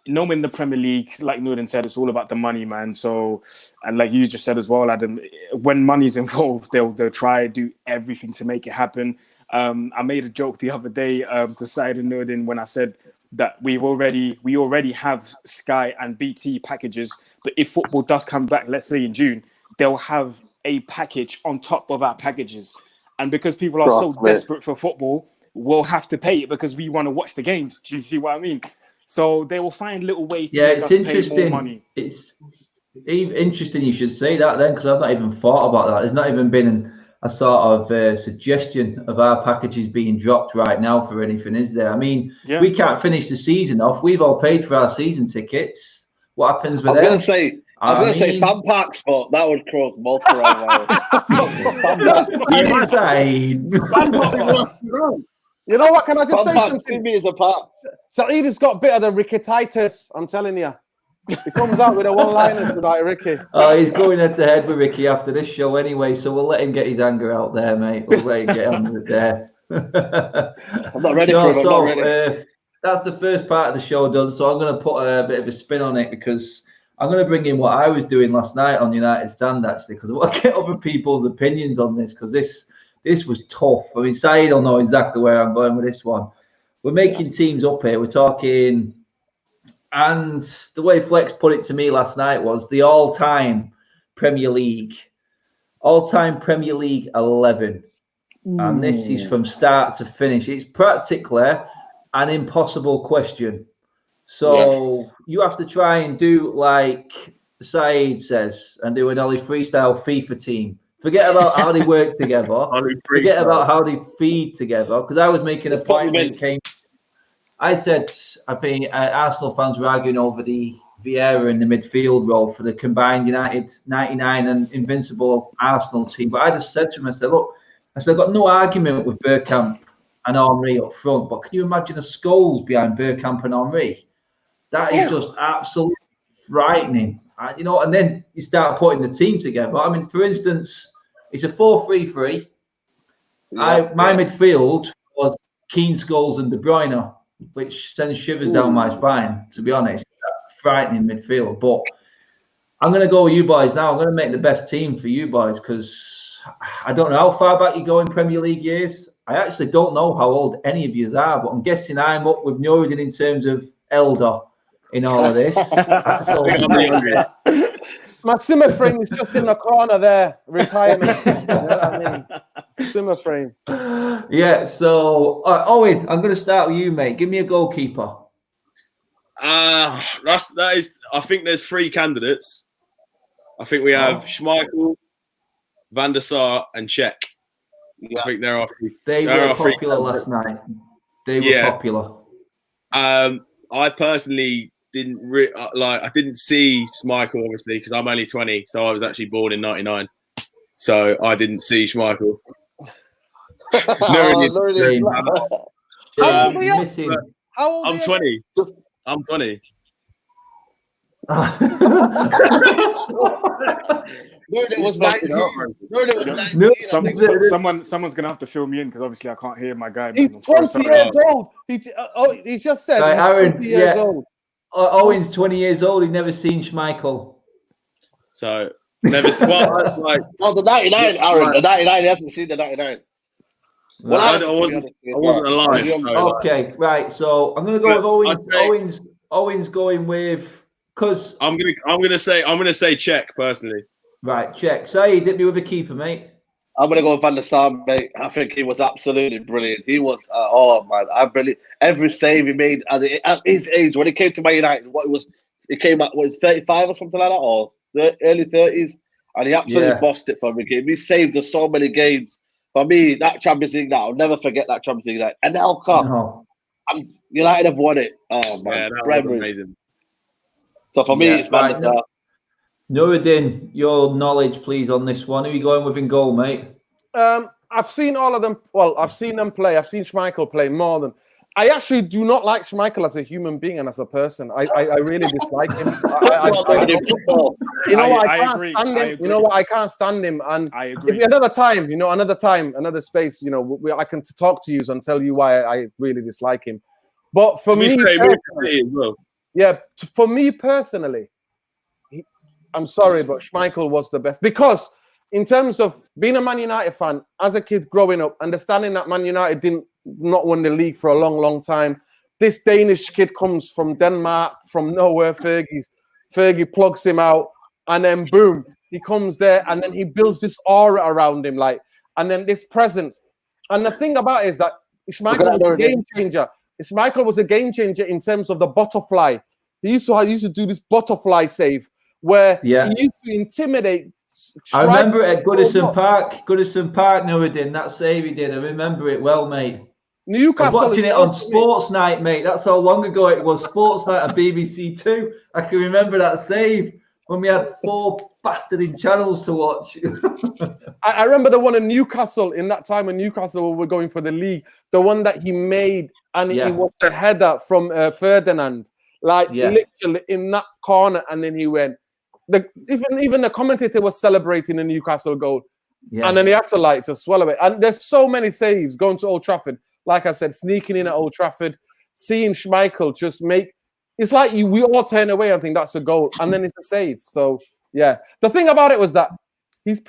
knowing the Premier League, like Norden said, it's all about the money, man. So, and like you just said as well, Adam, when money's involved, they'll try to do everything to make it happen. I made a joke the other day to Said and Norden when I said that we already have Sky and BT packages, but if football does come back, let's say in June, they'll have a package on top of our packages. And because people are so desperate for football, we'll have to pay it because we want to watch the games. Do you see what I mean? So they will find little ways to make us pay more money. It's interesting you should say that then, because I've not even thought about that. There's not even been a sort of suggestion of our packages being dropped right now for anything, is there? I mean, we can't finish the season off. We've all paid for our season tickets. What happens with that? I was going to say fan packs, but that would cause multiple You know what? Can I just say something? 2 meters apart. Saeed has got better than Ricky-titis. I'm telling you. He comes out with a one-liner tonight, Ricky. Oh, he's going head-to-head with Ricky after this show anyway, so we'll let him get his anger out there, mate. We'll let him get on with it there. I'm not ready for it. I'm not ready. That's the first part of the show done, so I'm going to put a bit of a spin on it, because I'm going to bring in what I was doing last night on United Stand, actually, because I want to get other people's opinions on this, because this was tough. I mean, Saeed will know exactly where I'm going with this one. We're making teams up here. We're talking, and the way Flex put it to me last night was the all-time Premier League 11. And this is from start to finish. It's practically an impossible question. So you have to try and do like Saeed says and do an Ollie Freestyle FIFA team. Forget about how they work together. Forget about how they feed together. Because I was making a point when it came. I said, I think Arsenal fans were arguing over the Vieira in the midfield role for the combined United 99 and invincible Arsenal team. But I just said to him, I said, look, I've got no argument with Bergkamp and Henry up front. But can you imagine a Scholes behind Bergkamp and Henry? That is just absolutely frightening. And then you start putting the team together. I mean, for instance, it's a 4-3-3. My midfield was Keane, Scholes, and De Bruyne, which sends shivers down my spine, to be honest. That's a frightening midfield. But I'm going to go with you boys now. I'm going to make the best team for you boys, because I don't know how far back you go in Premier League years. I actually don't know how old any of you are, but I'm guessing I'm up with Nuruddin in terms of elder in all of this. My Simmer frame is just in the corner there, retirement. You know what I mean? Simmer frame. Yeah, so Owen, I'm going to start with you, mate. Give me a goalkeeper. That is. I think there's 3 candidates. I think we have Schmeichel, Van der Sar, and Cech. I think there are 3. They were popular last night. They were popular. I personally didn't I didn't see Schmeichel, obviously, because I'm only 20, so I was actually born in '99, so I didn't see Schmeichel. How old are you? I'm 20. I'm 20. Someone's gonna have to fill me in, because obviously I can't hear my guy. He's 20 years old. He just said he's Aaron, 20 years old. Owen's 20 years old. He's never seen Schmeichel. So never seen. The 99, Aaron. The 99. He hasn't seen the 99. Well, I wasn't alive. Okay, right. So I'm gonna go with Owen's going with, because I'm gonna say Cech personally. Right, check. Saeed, hit me with a keeper, mate. I'm gonna go with Van der Sar, mate. I think he was absolutely brilliant. He was, oh man, every save he made at his age when he came to Man United. He came at 35 or something like that, or early 30s, and he absolutely bossed it for every game. He saved us so many games. For me, that Champions League, I'll never forget that Champions League night. And and United have won it. Oh man, that was amazing. So for me, it's Van der Sar. Nuruddin, your knowledge, please, on this one. Who are you going with in goal, mate? I've seen all of them. Well, I've seen them play. I've seen Schmeichel play more than. I actually do not like Schmeichel as a human being and as a person. I really dislike him. You know what? I can't stand him. You know what? I can't stand him. And I agree. Another time, another space, I can talk to you and tell you why I really dislike him. But for me, for me personally, I'm sorry, but Schmeichel was the best. Because in terms of being a Man United fan, as a kid growing up, understanding that Man United did not win the league for a long, long time, this Danish kid comes from Denmark, from nowhere. Fergie plugs him out, and then boom, he comes there, and then he builds this aura around him, and then this presence. And the thing about it is that Schmeichel was a game changer. Schmeichel was a game changer in terms of the butterfly. He used to do this butterfly save where he used to intimidate. I remember it at Goodison Park, Nuruddin, that save he did. I remember it well, mate. Newcastle. I was watching it on Sports Night, mate. That's how long ago it was. Sports Night on BBC Two. I can remember that save when we had 4 bastarding channels to watch. I remember the one in Newcastle in that time when Newcastle were going for the league. The one that he made, and it was a header from Ferdinand. Literally in that corner, and then he went. Even the commentator was celebrating the Newcastle goal, and then he had to swallow it. And there's so many saves going to Old Trafford. Like I said, sneaking in at Old Trafford, seeing Schmeichel just make. It's like we all turn away and think that's a goal, and then it's a save. So the thing about it was that his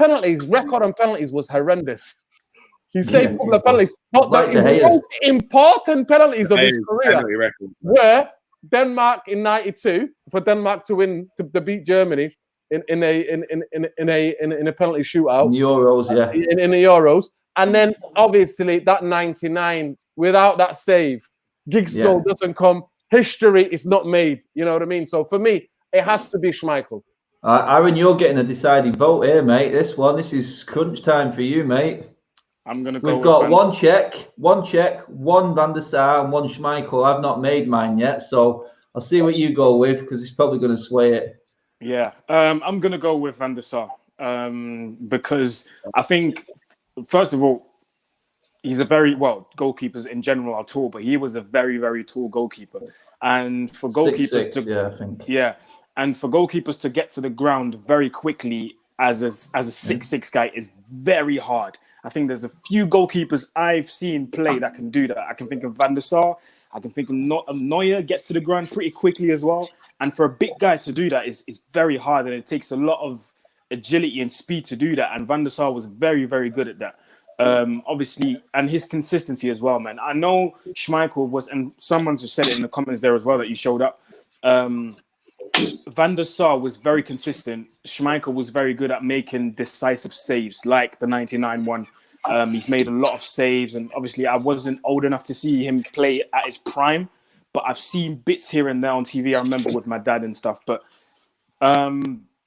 record on penalties was horrendous. He saved a couple of penalties, not the most important penalties of his career. Where Denmark in '92 for Denmark to win to beat Germany in a penalty shootout in the Euros, in the Euros, and then obviously that '99 without that save, Giggs goal doesn't come. History is not made. You know what I mean? So for me, it has to be Schmeichel. Aaron, you're getting a deciding vote here, mate. This is crunch time for you, mate. I'm gonna go. We've got one check, one Van der Sar, and one Schmeichel. I've not made mine yet, so I'll see what you go with because it's probably going to sway it. Yeah, I'm gonna go with Van der Sar because I think, first of all, he's a goalkeepers in general are tall, but he was a very, very tall goalkeeper, and for goalkeepers 6'6", and for goalkeepers to get to the ground very quickly as a 6'6" guy is very hard. I think there's a few goalkeepers I've seen play that can do that. I can think of Van der Sar. I can think of Neuer gets to the ground pretty quickly as well. And for a big guy to do that is very hard, and it takes a lot of agility and speed to do that. And Van der Sar was very, very good at that. Obviously, and his consistency as well, man. I know Schmeichel was, and someone just said it in the comments there as well that you showed up. Van der Sar was very consistent. Schmeichel was very good at making decisive saves, like the '99 one. He's made a lot of saves, and obviously I wasn't old enough to see him play at his prime, but I've seen bits here and there on TV. I remember with my dad and stuff. But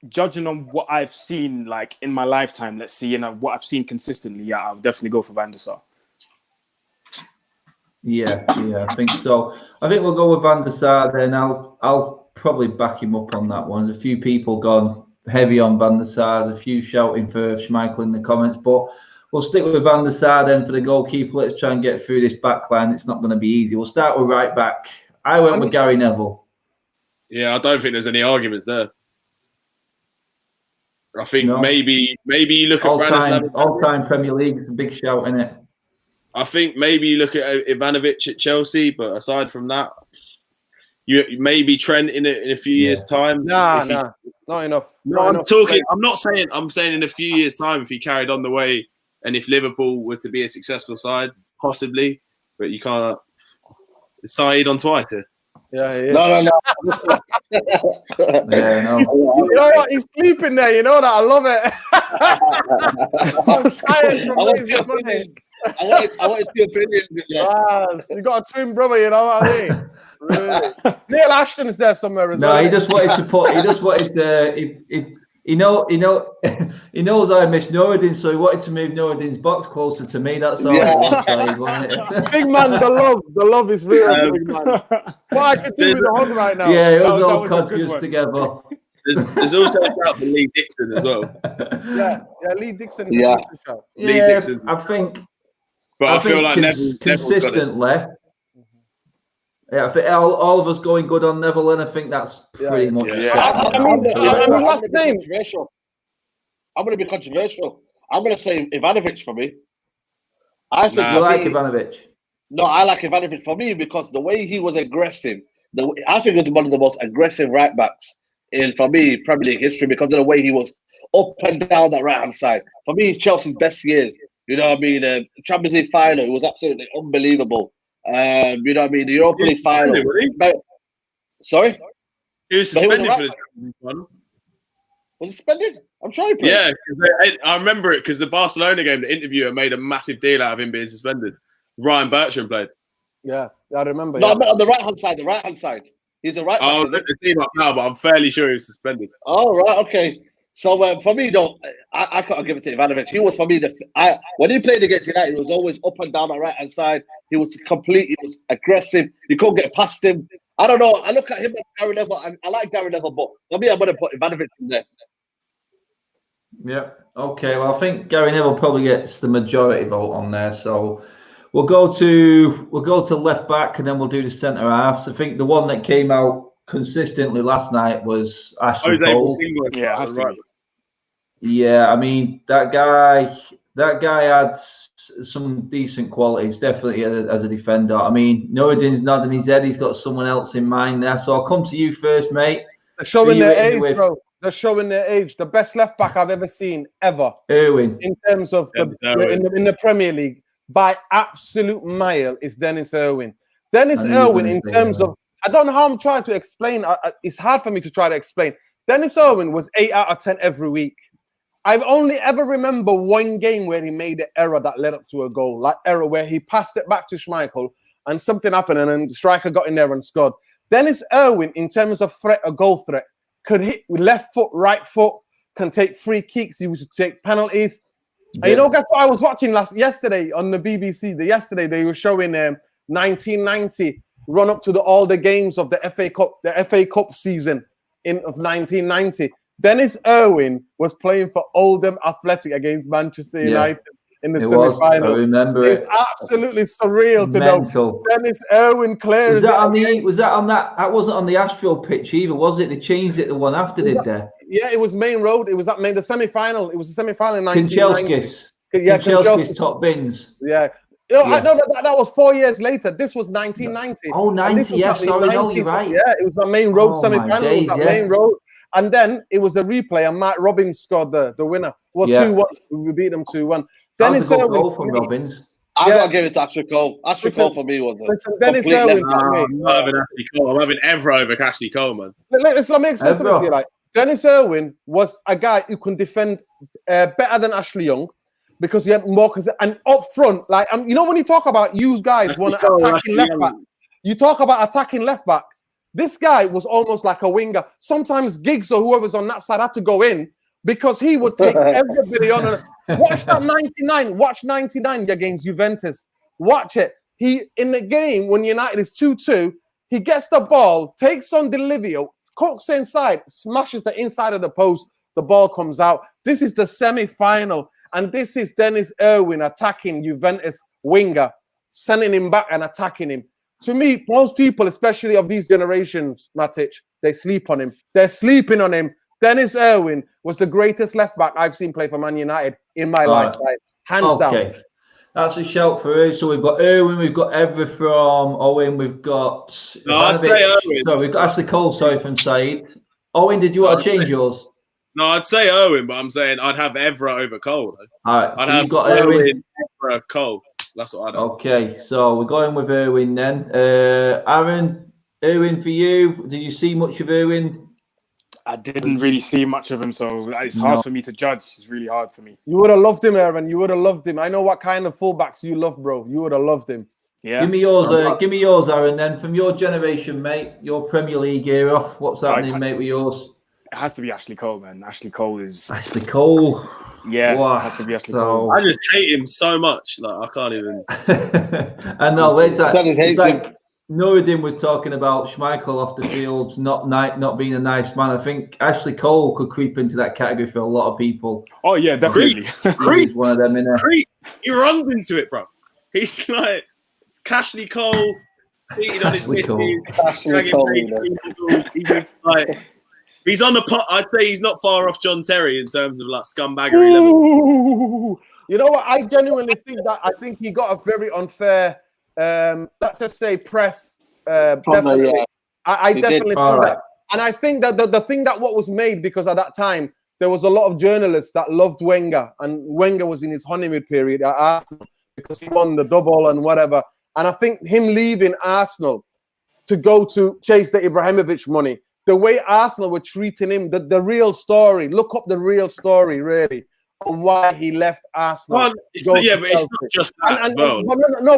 judging on what I've seen, like in my lifetime, let's see, and what I've seen consistently, I'll definitely go for Van der Sar. Yeah, I think so. I think we'll go with Van der Sar then. I'll probably back him up on that one. There's a few people gone heavy on Van der Sar. There's a few shouting for Schmeichel in the comments, but we'll stick with Van der Sar then for the goalkeeper. Let's try and get through this back line. It's not going to be easy. We'll start with right back. I went with Gary Neville. Yeah, I don't think there's any arguments there. I think maybe you look at all-time Premier League. It's a big shout, isn't it? I think maybe you look at Ivanovic at Chelsea, but aside from that, you maybe Trent in a few years' time. Not enough. I'm saying in a few years' time, if he carried on the way, and if Liverpool were to be a successful side, possibly, but you can't decide on Twitter. Yeah, he is. No. Yeah, no. You know what? He's sleeping there. You know that. I love it. I'm tired from losing money. I wanted your opinion. You got a twin brother, you know what I mean? Really? Neil Ashton's there somewhere as well. No, he just wanted to put. He just wanted to. He knows I miss Noureddin, so he wanted to move Noureddin's box closer to me. That's all it was saying, wasn't it? Big man, the love is real, big man. What I can do with the hug right now. Yeah, it was that all was a good conscious one. together. There's also a shout for Lee Dixon as well. Yeah, Lee Dixon. Yeah. Lee Dixon. I think. But I feel like Neville's consistently. Yeah, I think all of us going good on Neville, and I think that's pretty much. I mean, last name. I'm going to be controversial. I'm going to say Ivanovic for me. I think you like Ivanovic. No, I like Ivanovic for me because the way he was aggressive. I think he was one of the most aggressive right backs in, for me, Premier League history because of the way he was up and down that right hand side. For me, Chelsea's best years. You know what I mean? Champions League final, it was absolutely unbelievable. You know what I mean? The Europa League final. Sorry? He was suspended for the Champions League final. Was he suspended? I'm sure he played. Yeah, I remember it because the Barcelona game, the interviewer made a massive deal out of him being suspended. Ryan Bertrand played. Yeah, I remember. No, I meant on the right-hand side. The right-hand side. He's a right back. I'll look the team up now, but I'm fairly sure he was suspended. Oh, right, okay. So for me, though, I can't give it to Ivanovic. He was, for me, when he played against United, he was always up and down the right-hand side. He was aggressive. You couldn't get past him. I don't know. I look at him and Gary Neville, and I like Gary Neville, but for me, I'm going to put Ivanovic in there. Yeah. Okay. Well, I think Gary Neville probably gets the majority vote on there. So we'll go to left back, and then we'll do the centre halves. I think the one that came out consistently last night was Ashley Cole. Yeah, has to be. Yeah, I mean that guy had some decent qualities, definitely as a defender. I mean, Noureddin's nodding his head; he's got someone else in mind there. So I'll come to you first, mate. They're showing their age, bro. They're showing their age. The best left back I've ever seen ever. Irwin, in terms of in the Premier League, by absolute mile, is Dennis Irwin. Dennis Irwin, in terms of, I don't know how I'm trying to explain. It's hard for me to try to explain. Dennis Irwin was 8 out of 10 every week. I've only ever remember one game where he made an error that led up to a goal, like error where he passed it back to Schmeichel and something happened and then the striker got in there and scored. Dennis Irwin, in terms of threat, a goal threat, could hit with left foot, right foot, can take free kicks. He used to take penalties. Yeah. And you know, guess what I was watching yesterday on the BBC? Yesterday they were showing 1990 run up to all the games of the FA Cup season of 1990. Dennis Irwin was playing for Oldham Athletic against Manchester United in the semi-final. I remember it. It's absolutely surreal to know. Dennis Irwin clears. Was that on that? That wasn't on the Astro pitch either, was it? They changed it the one after, did they? Yeah, it was Main Road. It was the semi-final. It was the semi-final in 1990. Kinchelskis top bins. Yeah. I know that was 4 years later. This was 1990. Oh, 90, yes. Sorry, no, you're right. Yeah, it was a Main Road semi-final. It was Main Road. And then it was a replay, and Matt Robbins scored the winner. Well, 2-1. We beat them 2-1. Dennis Irwin. Goal from Robbins. I'm going to give it to Ashley Cole. Ashley Cole for me was Dennis Irwin. I'm having Ashley Cole. I'm having Evra over Ashley Cole, man. Let me explain something to you. Like, Dennis Irwin was a guy who can defend better than Ashley Young, because he had more. And up front, like, you know, when you talk about you guys want to attacking left back, you talk about attacking left backs. This guy was almost like a winger. Sometimes Giggs or whoever's on that side had to go in because he would take everybody on. Watch that 99. Watch 99 against Juventus. Watch it. He, in the game when United is 2-2, he gets the ball, takes on Delivio, cooks inside, smashes the inside of the post. The ball comes out. This is the semi-final. And this is Dennis Irwin attacking Juventus winger, sending him back and attacking him. To me, most people, especially of these generations, Matic, they sleep on him. They're sleeping on him. Dennis Irwin was the greatest left back I've seen play for Man United in my lifetime. Hands down. That's a shout for us. So we've got Irwin, we've got Evra from Owen, we've got... No, I'd say Irwin. So we've got Ashley Cole, from Said. Owen, did you want to change yours? No, I'd say Irwin, but I'm saying I'd have Evra over Cole. Though. All right, I'd have got Irwin, Evra, Cole. That's what I'd have. Okay, so we're going with Irwin then. Aaron, Erwin, for you, did you see much of Erwin? I didn't really see much of him, so it's hard for me to judge. It's really hard for me. You would have loved him, Aaron. You would have loved him. I know what kind of fullbacks you love, bro. You would have loved him. Yeah. Give me yours, Aaron. Then from your generation, mate, your Premier League era. What's happening, mate, with yours? It has to be Ashley Cole, man. Ashley Cole. Yeah, wow. It has to be Ashley Cole. I just hate him so much. Like I can't even. I know. It's like him. Nuruddin was talking about Schmeichel off the field, not being a nice man. I think Ashley Cole could creep into that category for a lot of people. Oh yeah, definitely. He's one of them, innit? He runs into it, bro. He's like Ashley Cole, beating on his misdeeds. He's on the pot. I'd say he's not far off John Terry in terms of like scumbaggery level. You know what? I genuinely think that. I think he got a very unfair. Let's just say press. Definitely, yeah. I definitely think that, and I think that the thing that what was made because at that time there was a lot of journalists that loved Wenger, and Wenger was in his honeymoon period at Arsenal because he won the double and whatever. And I think him leaving Arsenal to go to chase the Ibrahimovic money, the way Arsenal were treating him, the real story. Look up the real story, really. On why he left Arsenal. Well, but it's not just that.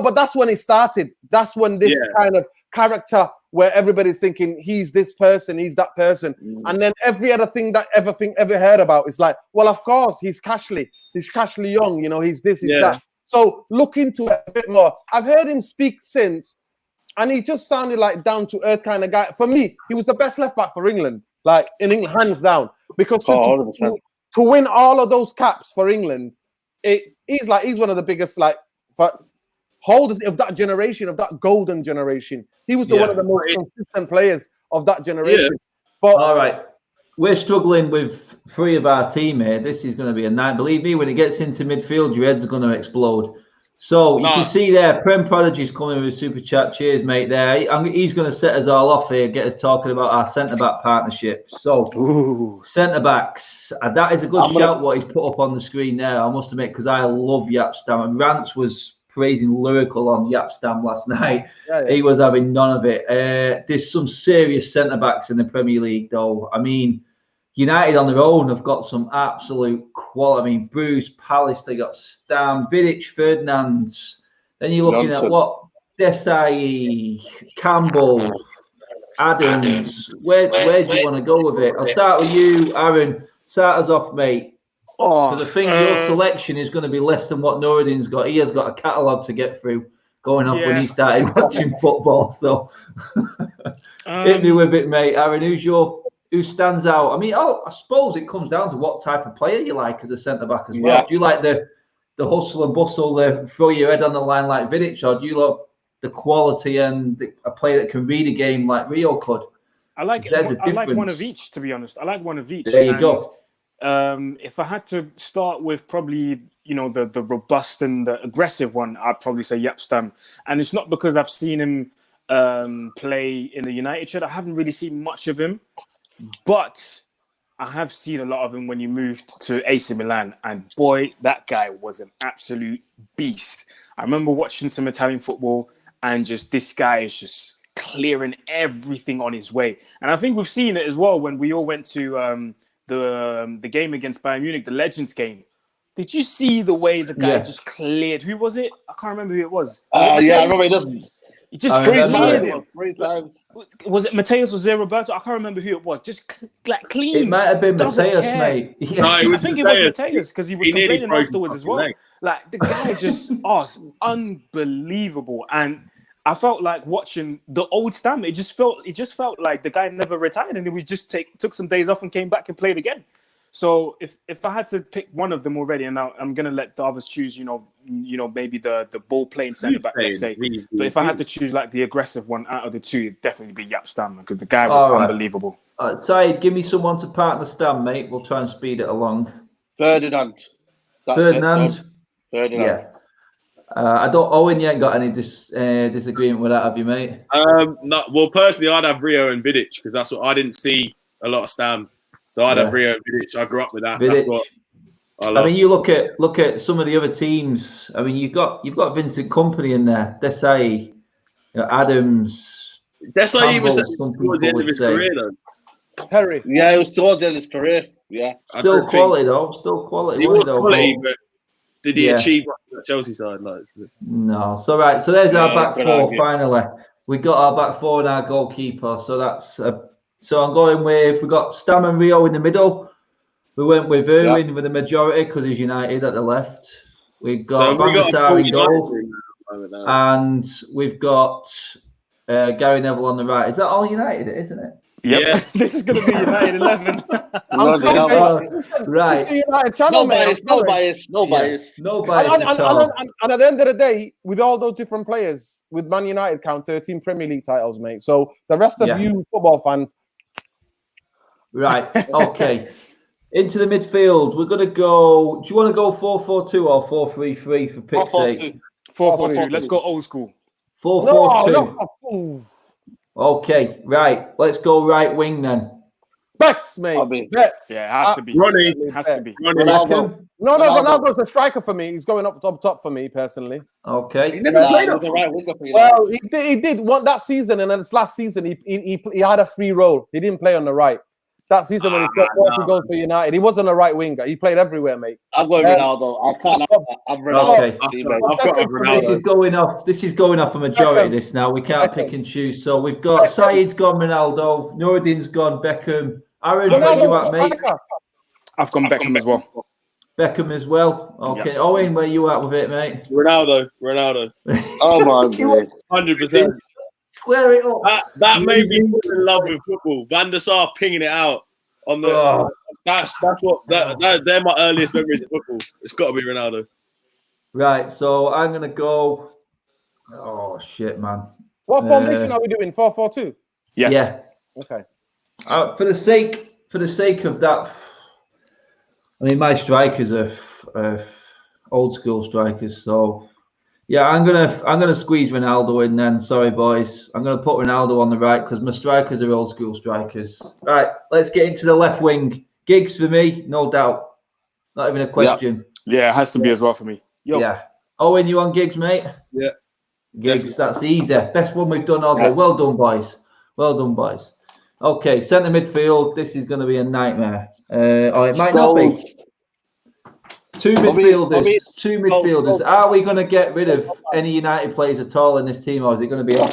But that's when it started. That's when this kind of character where everybody's thinking he's this person, he's that person. And then every other thing that ever heard about is like, well, of course, he's Cashley. He's Cashley Young, you know, he's this, he's that. So look into it a bit more. I've heard him speak since, and he just sounded like down-to-earth kind of guy. For me, he was the best left-back for England, like in England, hands down. Because to win all of those caps for England, he's one of the biggest holders of that generation, of that golden generation. He was one of the most consistent players of that generation. Yeah. But all right, we're struggling with 3 of our team here. This is going to be a night. Believe me, when it gets into midfield, your head's going to explode. So you can see there, Prem Prodigy's coming with a super chat. Cheers, mate. There, he's going to set us all off here, get us talking about our centre back partnership. So, centre backs, that is a good shout. What he's put up on the screen there, I must admit, because I love Yapstam. And Rance was praising lyrical on Yapstam last night. He was having none of it. There's some serious centre backs in the Premier League, though. I mean, United on their own have got some absolute quality. I mean, Bruce, Palace, they got Stam, Vidic, Ferdinand. Then you're looking at what? Desai, Campbell, Adams. Where do you want to go with it? I'll start with you, Aaron. Start us off, mate. Because I think your selection is going to be less than what Nuruddin's got. He has got a catalogue to get through going off when he started watching football. So hit me with it, mate. Aaron, who stands out? I mean, I suppose it comes down to what type of player you like as a centre-back as well. Do you like the hustle and bustle, the throw your head on the line like Vidic, or do you love the quality and a player that can read a game like Rio could? I like one of each, to be honest. I like one of each. There you go. If I had to start with probably, the robust and the aggressive one, I'd probably say Yapstam. And it's not because I've seen him play in the United shirt. I haven't really seen much of him. But I have seen a lot of him when you moved to AC Milan. And boy, that guy was an absolute beast. I remember watching some Italian football and this guy is just clearing everything on his way. And I think we've seen it as well when we all went to the game against Bayern Munich, the Legends game. Did you see the way the guy just cleared? Who was it? I can't remember who it was. I remember he doesn't. He just cleared him 3 times. Was it Mateus or Zé Roberto? I can't remember who it was. Just clean. It might have been Mateus, mate. Yeah. No, I think it was Mateus because he was complaining afterwards as well. Like the guy just unbelievable. And I felt like watching the old Stam. It just felt like the guy never retired, and we just took some days off and came back and played again. So if I had to pick one of them already, and now I'm gonna let the others choose, maybe the ball playing centre back, let's say. But if I had to choose like the aggressive one out of the two, it'd definitely be Yapstam because the guy was unbelievable. Saeed, give me someone to partner Stam, mate. We'll try and speed it along. Ferdinand. Ferdinand. Yeah. Owen, you ain't got any disagreement with that, have you, mate? No. Well, personally, I'd have Rio and Vidic because that's what I didn't see a lot of Stam. So I'd have Rio and Vidic. I grew up with that. Vidic. That's what I love. I mean, you look at some of the other teams. I mean, you've got Vincent Kompany in there. Desai, Adams, That's why he was Campbell, towards the end of his career, though. Terry. Yeah, it was towards the end of his career. Yeah. Still quality, though. Still quality. He was though, quality, but did he achieve that Chelsea side? Like, no. So, right. So, there's our back four, argue. finally. We got our back four and our goalkeeper. So, that's... so, I'm going with... We've got Stam and Rio in the middle. We went with Irwin with the majority because he's United at the left. We've got Van der Sar in goal. And we've got Gary Neville on the right. Is that all United, isn't it? Yep. Yeah. This is going to be United 11. I'm sorry. Right. United channel, No bias. No bias at all. And at the end of the day, with all those different players, with Man United count 13 Premier League titles, mate. So the rest of you football fans. Right. Okay. Into the midfield. We're going to go... Do you want to go 4-4-2 or 4-3-3 for pick's sake? 4-4-2. Let's go old school. 4-4-2. Okay, right. Let's go right wing then. Bex, mate. Bex. Yeah, it has to be. Ronnie. It has to be. Ronaldo. No, Ronaldo's a striker for me. He's going up top for me, personally. Okay. He never played up. Well, he did one that season, and then this last season, he had a free role. He didn't play on the right. That season when he scored 40 goals for United, he wasn't a right winger. He played everywhere, mate. I'm going Ronaldo. I can't. I'm Ronaldo. Okay. This is going off a majority. This now we can't pick and choose. So we've got Said's gone Ronaldo, Noureddin's gone Beckham. Aaron, where you at, mate? I've gone Beckham as well. Beckham as well. Okay, yep. Owen, where you at with it, mate? Ronaldo. Oh my god, 100%. Square it up. That made me fall in love with football. Van der Sar pinging it out on the. That's what they're my earliest memories of football. It's got to be Ronaldo. Right, so I'm gonna go. Oh shit, man! What formation are we doing? 4-4-2. Yes. Yeah. Okay. For the sake of that, I mean, my strikers are old school strikers, so. Yeah, I'm gonna squeeze Ronaldo in then. Sorry, boys. I'm gonna put Ronaldo on the right because my strikers are old school strikers. Right, let's get into the left wing. Giggs for me, no doubt. Not even a question. Yeah, it has to be as well for me. Yo. Yeah. Owen, you on Giggs, mate? Yeah. Giggs, that's easy. Best one we've done all day. Well done, boys. Well done, boys. Okay, centre midfield. This is going to be a nightmare. Or it might not be. Two midfielders. Are we going to get rid of any United players at all in this team, or is it going to be all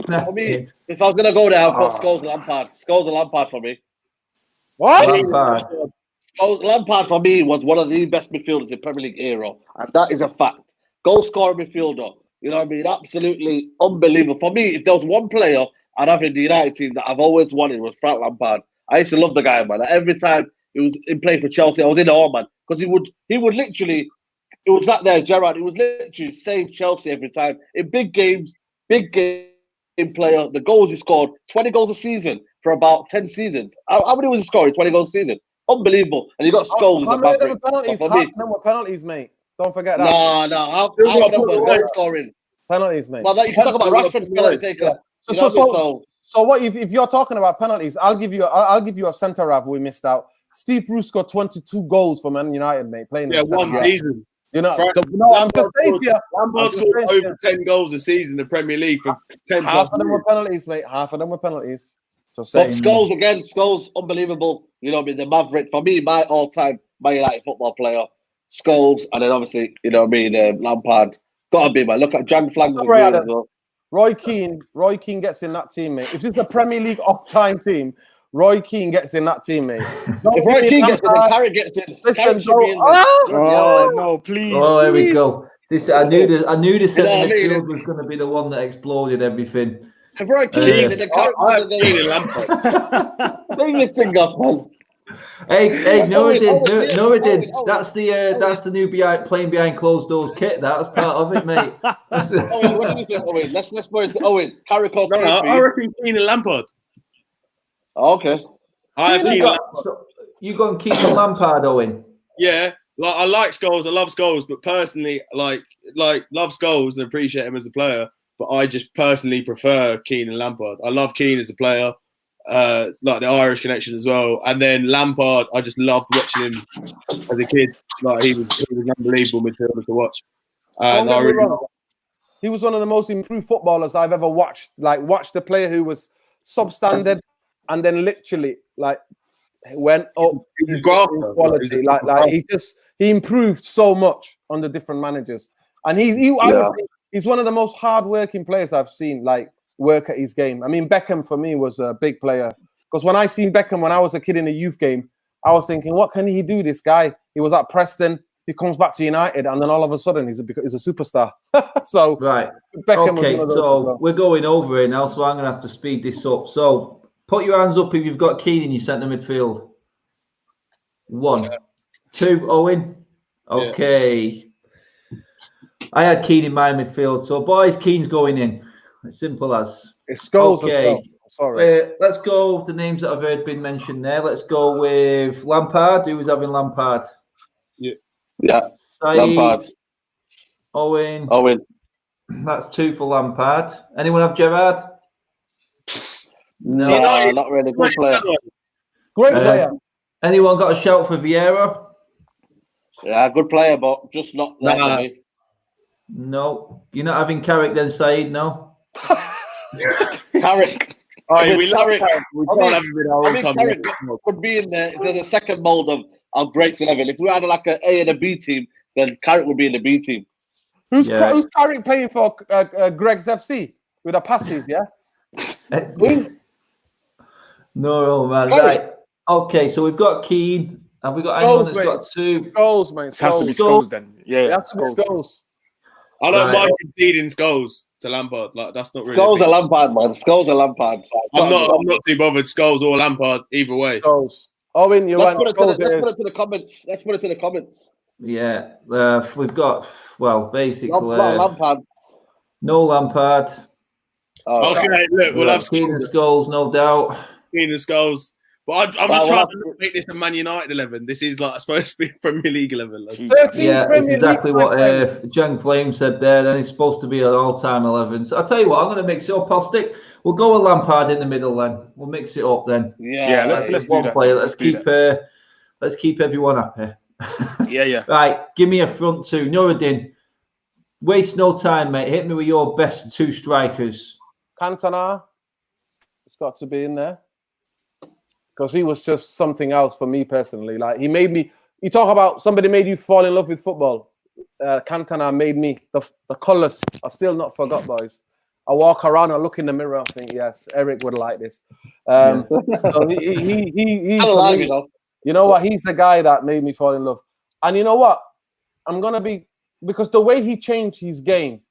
United? If I was going to go there, I'll put Scholes and Lampard. Scholes and Lampard for me. What? Lampard for me was one of the best midfielders in Premier League era, and that is a fact. Goal scorer midfielder. You know what I mean? Absolutely unbelievable. For me, if there was one player I'd have in the United team that I've always wanted was Frank Lampard. I used to love the guy, man. Every time he was in play for Chelsea, I was in awe, man. Because he would literally, it was that there, Gerrard, he was literally save Chelsea every time. In big games, big game player, the goals he scored, 20 goals a season for about 10 seasons. How many was he scoring? 20 goals a season. Unbelievable. And he got Scholes as a maverick. Half of them were penalties, mate. Don't forget that. No. Half of them were goal scoring. Penalties, mate. Well, you can talk about Rashford's penalty taker. So what if you're talking about penalties, I'll give you a centre half we missed out. Steve Bruce scored 22 goals for Man United, mate. Playing one season. You know, I'm just saying here. Lampard scored over 10 goals a season in the Premier League for 10 Half of them were penalties, mate. Half of them were penalties. But Scholes, unbelievable. You know what I mean? The maverick. For me, my all-time Man United football player, Scholes. And then obviously, you know what I mean, Lampard. Gotta be, man. Look at Jan Flags as well. Roy Keane gets in that team, mate. If it's a Premier League off-time team, Roy Keane gets in that team, mate. If Roy Keane gets in, then Carrick gets in. Listen, no, please. Oh, there we go. I knew the centre midfield was going to be the one that exploded everything. If Roy Keane and then Carrick, English thing up, man. Hey, Noureddin, that's the new playing behind closed doors kit. That's part of it, mate. Owen, what do you think, Owen? Let's go into Owen. Carrick or I reckon Keane and Lampard. Okay. You gone Keane and Lampard, Owen? Yeah, like I like Scholes, I love Scholes, but personally, like love Scholes and appreciate him as a player. But I just personally prefer Keane and Lampard. I love Keane as a player. Like the Irish connection as well, and then Lampard, I just loved watching him as a kid. Like he was an unbelievable midfielder to watch. He was one of the most improved footballers I've ever watched. Like, watched a player who was substandard and then literally like went up his quality. He improved so much under different managers. And I would say he's one of the most hardworking players I've seen, like, work at his game. I mean, Beckham for me was a big player. Because when I seen Beckham when I was a kid in a youth game, I was thinking, what can he do, this guy? He was at Preston, he comes back to United, and then all of a sudden he's a superstar. So right. Beckham okay, so we're going over it now, so I'm going to have to speed this up. So put your hands up if you've got Keane in your centre midfield. 1. 2, Owen. Okay. Yeah. I had Keane in my midfield. So, boys, Keane's going in. As simple as. It's Scholes. Okay. Sorry. Let's go with the names that I've heard been mentioned there. Let's go with Lampard. Who was having Lampard? Yeah. Said, Lampard. Owen. That's 2 for Lampard. Anyone have Gerrard? No, not really. Good player. Great player. Anyone got a shout for Vieira? Yeah, good player, but just not there for me. No. You're not having Carrick then, Said? No? Carrick. We love Carrick. We can't have him in our own time. Carrick could be in the second mould of greats 11. If we had like an A and a B team, then Carrick would be in the B team. Who's Carrick playing for Greg's FC with the pasties, yeah? No, man. Right. Okay, so we've got Keane. Have we got anyone that's got 2? Scholes, mate. It has to be Scholes then. Yeah, it has to be Scholes. I don't mind conceding Scholes to Lampard. Like, that's not really. Scholes or Lampard, man. Scholes or Lampard. I'm not too bothered. Scholes or Lampard, either way. Scholes. Owen, let's put it to the comments. Let's put it to the comments. Yeah, we've got basically Lampard. No Lampard. Okay, look, we'll have Keane and Scholes, no doubt. Keane and Scholes. But I'm just trying to make this a Man United 11. This is like supposed to be a Premier League 11. Yeah, that's exactly what Jang Flame said there. Then it's supposed to be an all-time 11. So I'll tell you what, I'm going to mix it up. We'll go with Lampard in the middle then. We'll mix it up then. Yeah, let's do that. Player. Let's keep everyone happy. Yeah. Right, give me a front 2. Nuruddin, waste no time, mate. Hit me with your best 2 strikers. Cantona, it's got to be in there. Because he was just something else for me personally. Like, he made me. You talk about somebody made you fall in love with football. Cantona made me. The colours are still not forgot, boys. I walk around, I look in the mirror, I think, yes, Eric would like this. So he's alive, you know what? He's the guy that made me fall in love. And you know what? I'm gonna be, because the way he changed his game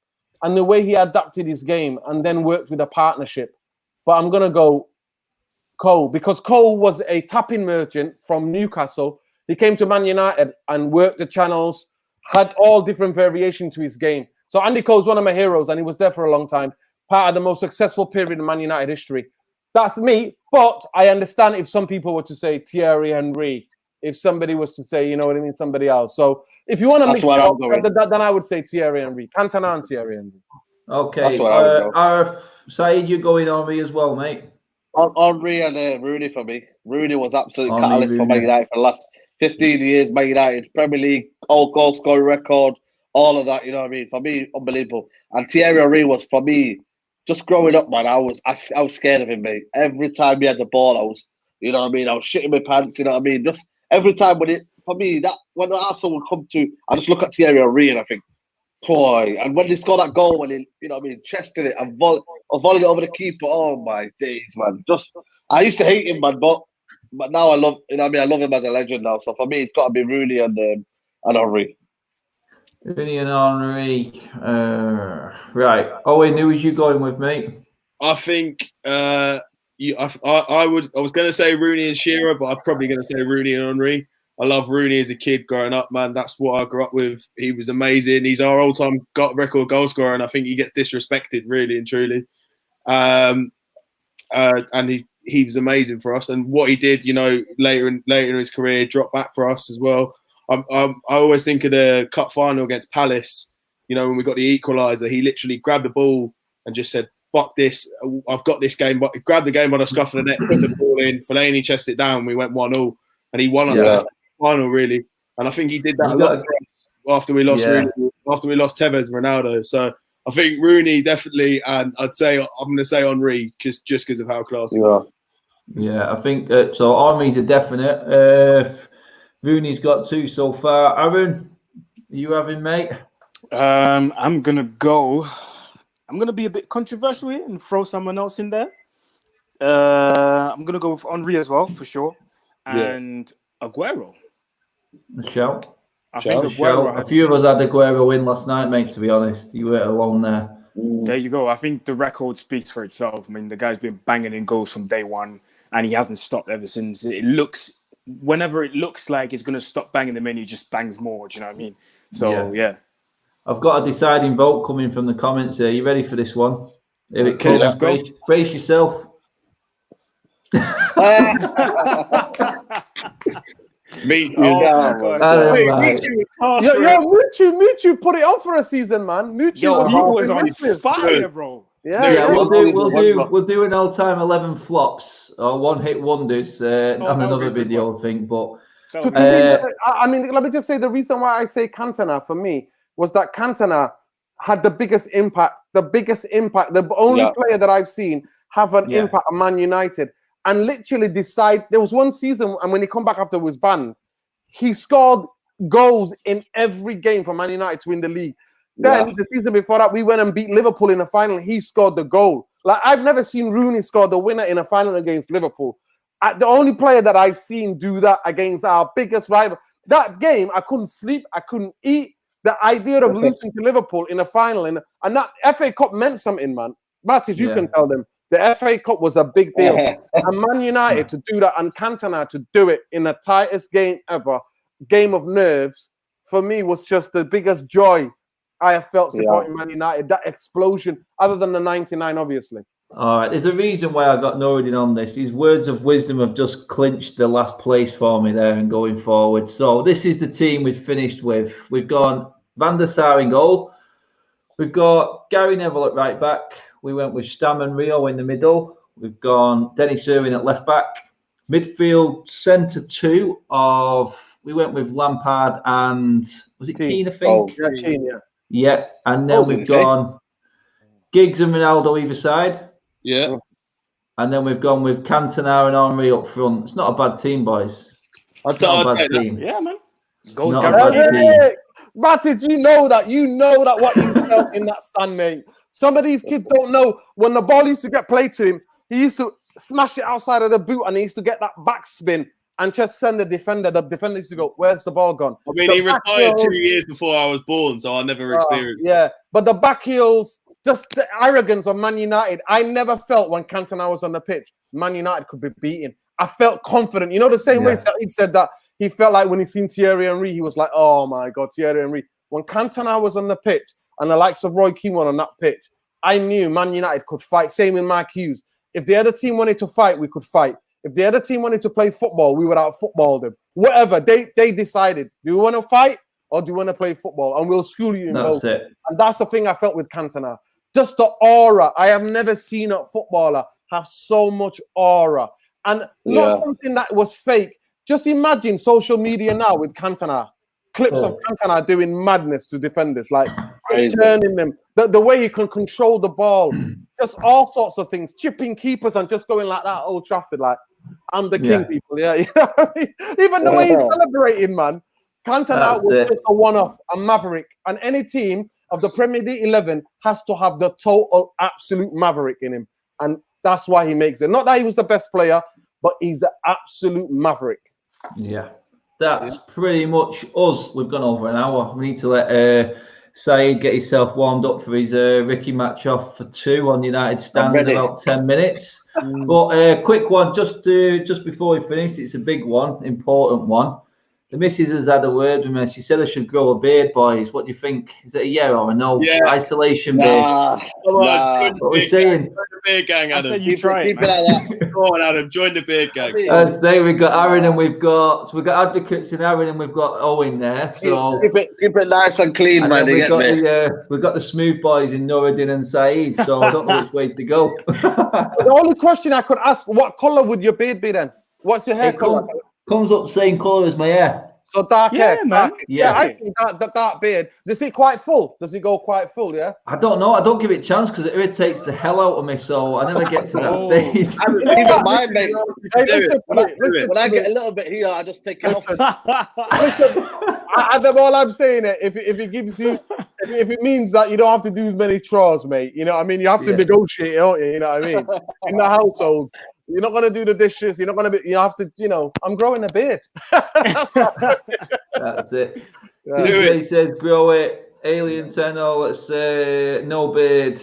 and the way he adapted his game and then worked with a partnership. But I'm gonna go Cole, because Cole was a tapping merchant from Newcastle. He came to Man United and worked the channels, had all different variations to his game. So Andy Cole's one of my heroes, and he was there for a long time. Part of the most successful period in Man United history. That's me, but I understand if some people were to say Thierry Henry, if somebody was to say, you know what I mean, somebody else. So if you want to mix it up, then I would say Thierry Henry. Cantona and Thierry Henry. Okay. That's what I would go. Said, you're going Henry as well, mate. Henry and Rooney for me. Rooney was absolute catalyst for Man United for the last 15 years. Man United, Premier League, all goal scoring record, all of that. You know what I mean? For me, unbelievable. And Thierry Henry was, for me, just growing up, man. I was scared of him, mate. Every time he had the ball, I was shitting my pants. You know what I mean? Just every time when Arsenal would come to, I just look at Thierry Henry and I think, boy. And when they scored that goal, when he, chested it and volleyed it over the keeper, oh my days, man. I used to hate him, man, but now I love, I love him as a legend now. So for me, it's got to be Rooney and Henry. Rooney and Henry. Right. Owen, who was you going with, mate? I think I was going to say Rooney and Shearer, but I'm probably going to say Rooney and Henry. I love Rooney as a kid growing up, man. That's what I grew up with. He was amazing. He's our all-time record goal scorer, and I think he gets disrespected, really and truly. And he was amazing for us. And what he did, later in his career, dropped back for us as well. I always think of the cup final against Palace. When we got the equaliser, he literally grabbed the ball and just said, "Fuck this! I've got this game." But he grabbed the game by the scuff of the neck, put the ball in. Fellaini chested it down. We went 1-0, and he won us that final, really. And I think he did that a lot for us after we lost Tevez and Ronaldo. So I think Rooney definitely, and I'm going to say Henry just because of how classy. Yeah, I think so. Henry's a definite. Rooney's got 2 so far. Aaron, are you having, mate? I'm gonna be a bit controversial here and throw someone else in there. I'm gonna go with Henry as well for sure, and Aguero. Michelle. I think Aguero a few of us had Aguero win last night, mate. To be honest, you weren't alone there. There you go. I think the record speaks for itself. I mean, the guy's been banging in goals from day one, and he hasn't stopped ever since. Whenever it looks like it's gonna stop banging them in, he just bangs more. Do you know what I mean? So yeah. I've got a deciding vote coming from the comments here. You ready for this one? Here it comes. Let's go. Brace yourself. Me. Mutu put it on for a season, man. Mutu was on fire, bro. Yeah, we'll do an all-time 11 flops or one-hit wonders on another video, I think. But I mean, let me just say the reason why I say Cantona for me was that Cantona had the biggest impact. The only player that I've seen have an impact on Man United and literally decide. There was one season, and when he come back after he was banned, he scored goals in every game for Man United to win the league. Then the season before that, we went and beat Liverpool in the final. He scored the goal. Like, I've never seen Rooney score the winner in a final against Liverpool. The only player that I've seen do that against our biggest rival. That game, I couldn't sleep. I couldn't eat. The idea of losing to Liverpool in a final, and that FA Cup meant something, man. Mattis, you can tell them. The FA Cup was a big deal. And Man United to do that, and Cantona to do it in the tightest game ever, game of nerves, for me was just the biggest joy I have felt supporting Man United. That explosion, other than the 99, obviously. All right, there's a reason why I got Noureddin on this. His words of wisdom have just clinched the last place for me there and going forward. So this is the team we've finished with. We've gone Van der Sar in goal. We've got Gary Neville at right back. We went with Stam and Rio in the middle. We've gone Dennis Irwin at left back. Midfield centre 2 we went with Lampard and was it Keane, I think? Keane, Yes, and then we've gone Giggs and Ronaldo either side. Yeah. And then we've gone with Cantona and Henry up front. It's not a bad team, boys. It's not a bad team. Yeah, man. Not a bad team. Matic, you know that what you felt in that stand, mate. Some of these kids don't know when the ball used to get played to him, he used to smash it outside of the boot and he used to get that backspin and just send the defender. The defender used to go, "Where's the ball gone?" I mean, he retired 2 years before I was born, so I never experienced it. Yeah, but the back heels, just the arrogance of Man United. I never felt when Cantona was on the pitch, Man United could be beaten. I felt confident. You know, the same way Saeed said that he felt like when he seen Thierry Henry, he was like, "Oh my God, Thierry Henry." When Cantona was on the pitch and the likes of Roy Keane were on that pitch, I knew Man United could fight. Same with Mark Hughes. If the other team wanted to fight, we could fight. If the other team wanted to play football, we would out-football them. Whatever, they decided. Do we want to fight or do we want to play football? And we'll school you in both. And that's the thing I felt with Cantona. Just the aura. I have never seen a footballer have so much aura. And not something that was fake. Just imagine social media now with Cantona. Clips of Cantona doing madness to defenders, like turning them, the way he can control the ball, just all sorts of things, chipping keepers and just going like that at Old Trafford, like, I'm the king, people. Yeah, you know what I mean? Even the way he's celebrating, man. Cantona was just a one-off, a maverick. And any team of the Premier League 11 has to have the total absolute maverick in him. And that's why he makes it. Not that he was the best player, but he's the absolute maverick. Yeah. That's pretty much us. We've gone over an hour. We need to let Saeed get himself warmed up for his Ricky match off for 2 on United stand in about 10 minutes. But quick one, just before we finish, it's a big one, important one. The missus has had a word with me. She said I should grow a beard, boys. What do you think? Is it a yeah or a no? Yeah. Isolation beard. What we're saying. Join the beard gang, Adam. I said you try it, man. Go on, Adam. Join the beard gang. As they, we've got Aaron and we've got advocates in Aaron and we've got Owen there. So keep it nice and clean, and man. We've got the smooth boys in Noureddin and Saeed. So I don't know which way to go. The only question I could ask: what color would your beard be then? What's your hair color? Comes up same colour as my hair. So dark hair, man. Yeah, I think that dark beard. Does it quite full? Does it go quite full? Yeah. I don't know. I don't give it a chance because it irritates the hell out of me. So I never get to that stage. Even mine, mate. Listen, When I get a little bit here, I just take it off. Listen, all I'm saying it if it gives you, if it means that you don't have to do as many chores, mate. You know what I mean? You have to negotiate, don't you? You know what I mean? In the household. You're not gonna do the dishes. You're not gonna be. You have to. You know, I'm growing a beard. That's it. TJ says, "Grow it." Alien 10. Let's say no beard.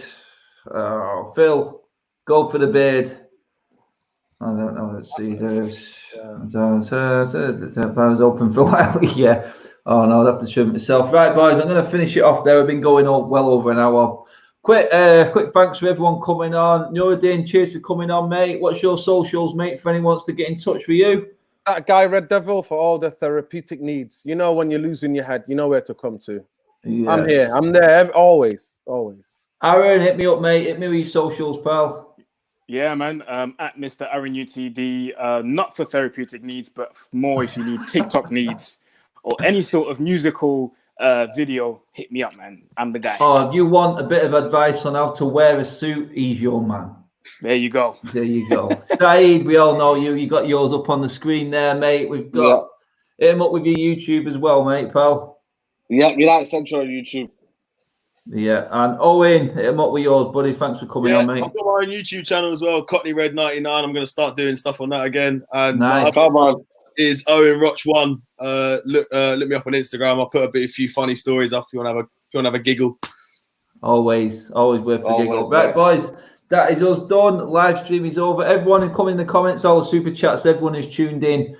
Oh, Phil, go for the beard. I don't know. Let's see. I was open for a while. Yeah. Oh no, I'd have to trim myself. Right, boys. I'm gonna finish it off there. We've been going on well over an hour. Quick thanks for everyone coming on. Nuruddin, cheers for coming on, mate. What's your socials, mate, for anyone wants to get in touch with you? That guy, Red Devil, for all the therapeutic needs. You know, when you're losing your head, you know where to come to. Yes. I'm here. I'm there. Always. Aaron, hit me up, mate. Hit me with your socials, pal. Yeah, man. At Mr. Aaron UTD. Not for therapeutic needs, but more if you need TikTok needs or any sort of musical video, hit me up, man. I'm the guy. Oh, if you want a bit of advice on how to wear a suit, he's your man. There you go. Saeed, we all know you. You got yours up on the screen there, mate. We've got hit him up with your YouTube as well, mate, pal. Yeah, United Central on YouTube. Yeah, and Owen, hit him up with yours, buddy. Thanks for coming on, mate. I've got my own YouTube channel as well, Cockney Red 99. I'm going to start doing stuff on that again. And nice. Come on. Is Owen Roch 1. Look me up on Instagram. I'll put a few funny stories up if you want to have a giggle. Always worth a giggle. Right, boys, that is us done. Live stream is over. Everyone come in the comments, all the super chats, everyone who's tuned in.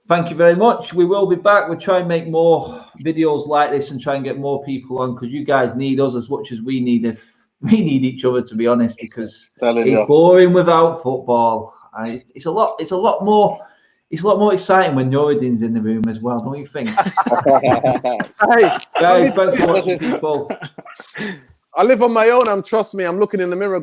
Thank you very much. We will be back. We'll try and make more videos like this and try and get more people on because you guys need us as much as we need each other, to be honest, because it's boring without football. It's a lot more exciting when Nuruddin's in the room as well, don't you think? Hey, guys, thanks for watching, people. I live on my own. Trust me, I'm looking in the mirror.